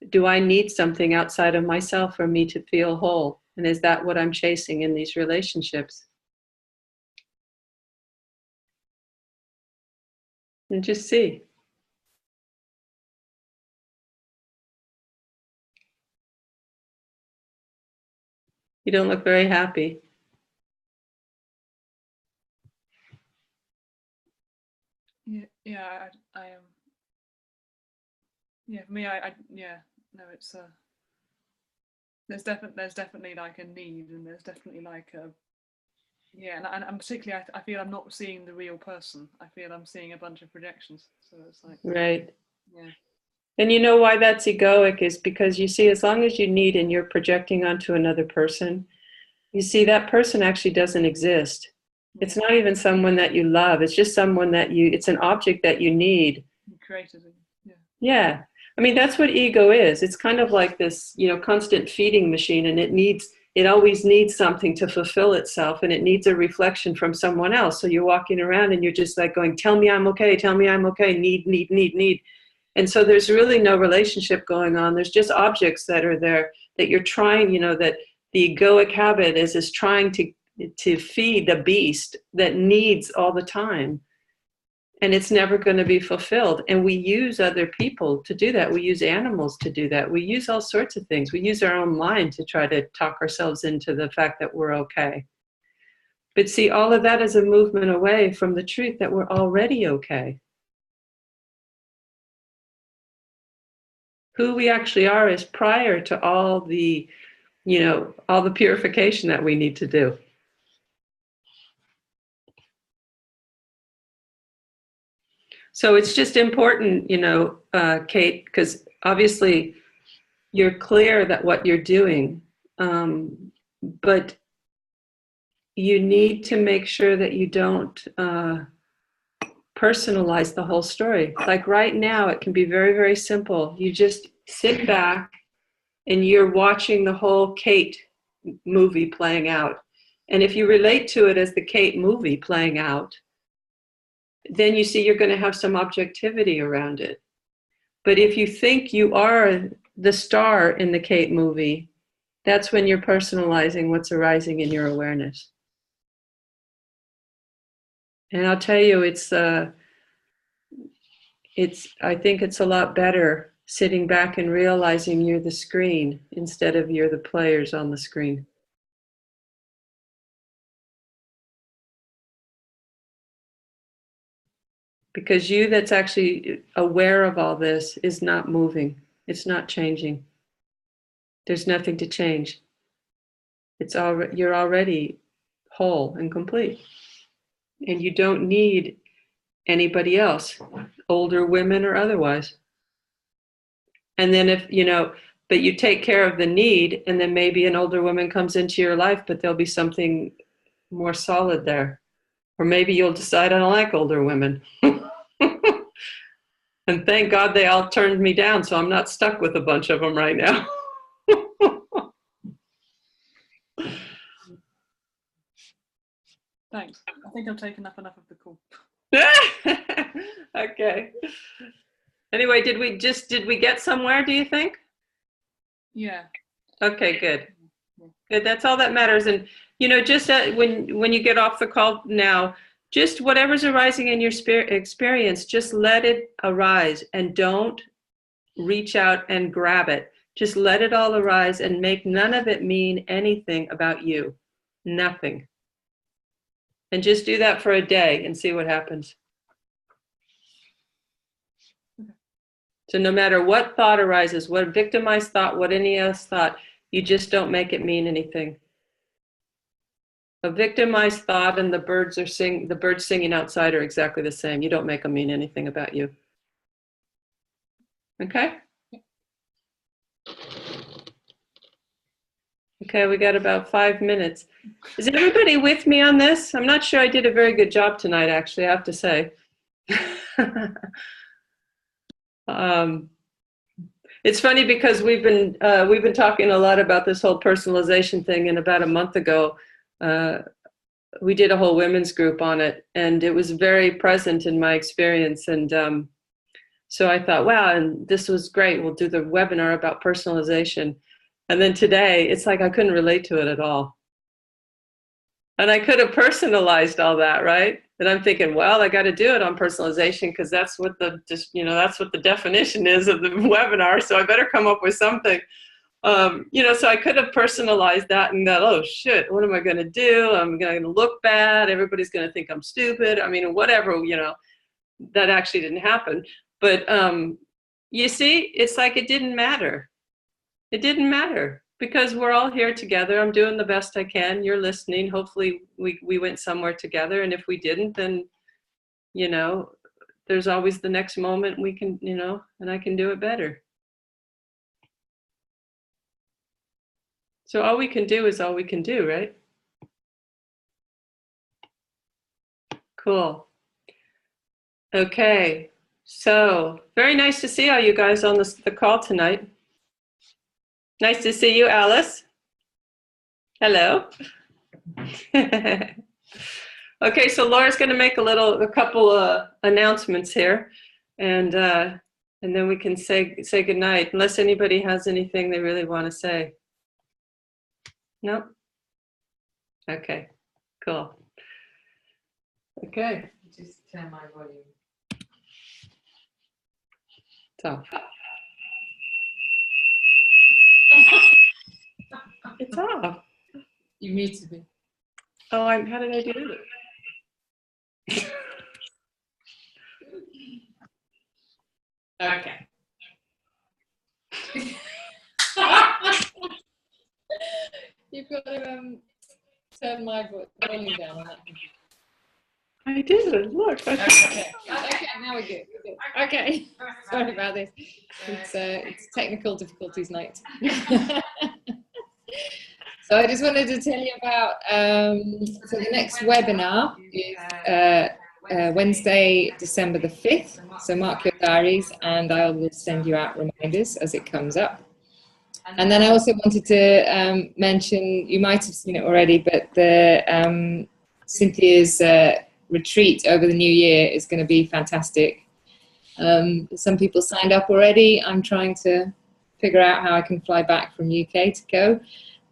do I need something outside of myself for me to feel whole? And is that what I'm chasing in these relationships? And just see. You don't look very happy. Yeah, I am. Yeah, for me, yeah, no, it's there's definitely like a need, and there's definitely like a, yeah, and particularly I feel I'm not seeing the real person. I feel I'm seeing a bunch of projections. So it's like, Right. yeah. And you know why that's egoic is because you see, as long as you need and you're projecting onto another person, you see that person actually doesn't exist. It's not even someone that you love. It's just someone it's an object that you need. You created it. Yeah. Yeah. I mean, that's what ego is. It's kind of like this, constant feeding machine, and it always needs something to fulfill itself, and it needs a reflection from someone else. So you're walking around and you're just like going, tell me I'm okay, tell me I'm okay, need, need, need, need. And so there's really no relationship going on. There's just objects that are there that you're trying, that the egoic habit is trying to feed the beast that needs all the time. And it's never going to be fulfilled. And we use other people to do that. We use animals to do that. We use all sorts of things. We use our own mind to try to talk ourselves into the fact that we're okay. But see, all of that is a movement away from the truth that we're already okay. Who we actually are is prior to all the purification that we need to do. So it's just important, Kate, because obviously you're clear that what you're doing, but you need to make sure that you don't personalize the whole story. Like right now, it can be very, very simple. You just sit back and you're watching the whole Kate movie playing out. And if you relate to it as the Kate movie playing out, then you see you're going to have some objectivity around it. But if you think you are the star in the Kate movie, that's when you're personalizing what's arising in your awareness. And I'll tell you, I think it's a lot better sitting back and realizing you're the screen instead of you're the players on the screen. Because you that's actually aware of all this is not moving. It's not changing. There's nothing to change. You're already whole and complete. And you don't need anybody else, older women or otherwise. And then but you take care of the need, and then maybe an older woman comes into your life, but there'll be something more solid there. Or maybe you'll decide I don't like older women. And thank God they all turned me down, so I'm not stuck with a bunch of them right now. Thanks. I think I've taken up enough of the call. Okay. Anyway, did we get somewhere, do you think? Yeah. Okay, good. Good. That's all that matters. And You know, just when you get off the call now, just whatever's arising in your experience, just let it arise and don't reach out and grab it. Just let it all arise and make none of it mean anything about you. Nothing. And just do that for a day and see what happens. So no matter what thought arises, what victimized thought, what any else thought, you just don't make it mean anything. A victimized thought and the birds singing outside are exactly the same. You don't make them mean anything about you. Okay? Okay, we got about 5 minutes. Is everybody with me on this? I'm not sure I did a very good job tonight, actually, I have to say. It's funny because we've been talking a lot about this whole personalization thing, and about a month ago, we did a whole women's group on it, and it was very present in my experience. And so I thought, wow, and this was great. We'll do the webinar about personalization. And then today, it's like I couldn't relate to it at all. And I could have personalized all that, right? And I'm thinking, well, I got to do it on personalization because that's what that's what the definition is of the webinar. So I better come up with something. So I could have personalized that and thought, oh shit, what am I going to do? I'm going to look bad. Everybody's going to think I'm stupid. I mean, whatever, that actually didn't happen. But you see, it's like it didn't matter. It didn't matter because we're all here together. I'm doing the best I can. You're listening. Hopefully we went somewhere together. And if we didn't, then, there's always the next moment we can, and I can do it better. So all we can do is all we can do, right? Cool. Okay. So very nice to see all you guys on the call tonight. Nice to see you, Alice. Hello. Okay, so Laura's going to make a couple announcements here, and then we can say goodnight, unless anybody has anything they really want to say. No? Okay, cool. Okay. Just turn my volume. So. It's off. You muted me. Oh, how did I do it? Okay. You've got to turn my volume down on that. I did. Look. Okay. Okay. Now we're good. Okay. Sorry about this. It's technical difficulties night. So I just wanted to tell you about so the next webinar is Wednesday, December the 5th. So mark your diaries, and I will send you out reminders as it comes up. And then I also wanted to mention, you might have seen it already, but the Cynthia's retreat over the new year is going to be fantastic. Some people signed up already. I'm trying to figure out how I can fly back from UK to go.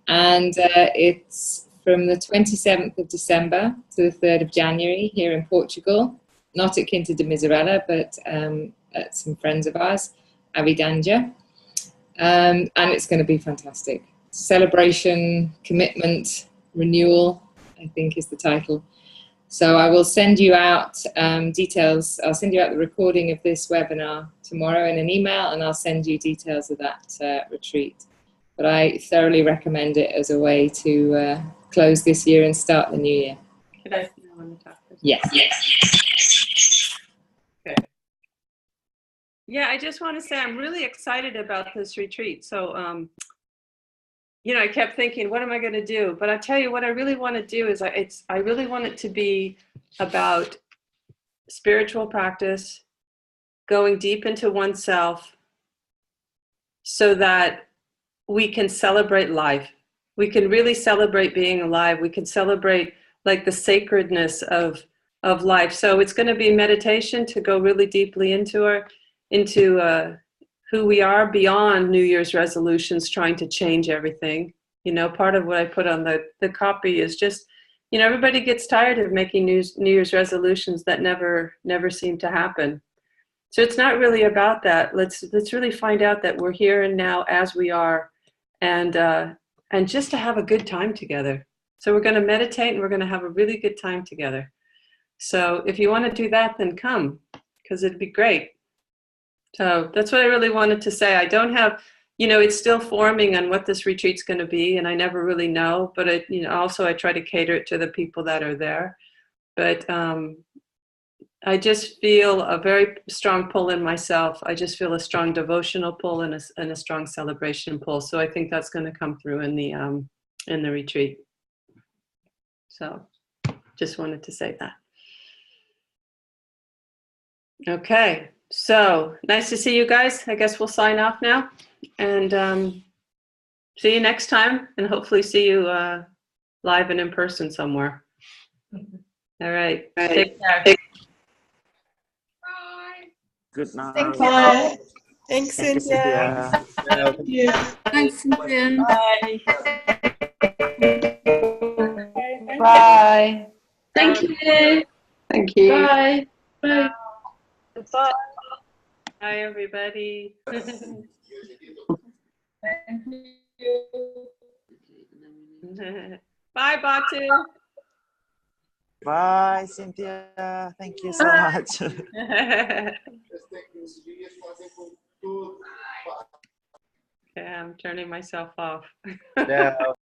And it's from the 27th of December to the 3rd of January here in Portugal, not at Quinta de Miserella, but at some friends of ours, Avidanja. And it's going to be fantastic. Celebration, commitment, renewal, I think is the title. So I will send you out details. I'll send you out the recording of this webinar tomorrow in an email, and I'll send you details of that retreat. But I thoroughly recommend it as a way to close this year and start the new year. Could I see on the top? Yes. Okay. Yeah, I just want to say I'm really excited about this retreat. So, I kept thinking, what am I going to do? But I tell you what I really want to do is I really want it to be about spiritual practice, going deep into oneself so that we can celebrate life. We can really celebrate being alive. We can celebrate like the sacredness of life. So it's going to be meditation to go really deeply into who we are beyond New Year's resolutions, trying to change everything. part of what I put on the copy is just, everybody gets tired of making New Year's resolutions that never seem to happen. So it's not really about that. Let's really find out that we're here and now as we are, and just to have a good time together. So we're going to meditate and we're going to have a really good time together. So if you want to do that, then come, because it'd be great. So that's what I really wanted to say. I don't have, it's still forming on what this retreat's going to be, and I never really know. But also I try to cater it to the people that are there. But I just feel a very strong pull in myself. I just feel a strong devotional pull and a strong celebration pull. So I think that's going to come through in the retreat. So just wanted to say that. Okay, so nice to see you guys. I guess we'll sign off now, and see you next time, and hopefully see you live and in person somewhere. All right, take care. Good night. Thank you. Bye. Thanks, Thank you, Cynthia. Cynthia. Thank you. Thanks, Cynthia. Bye. Bye. Thank you. Thank you. Bye. Bye. Bye. Hi, everybody. Thank Bye, Batu. Bye, Cynthia. Thank you so much. Okay, I'm turning myself off. Yeah.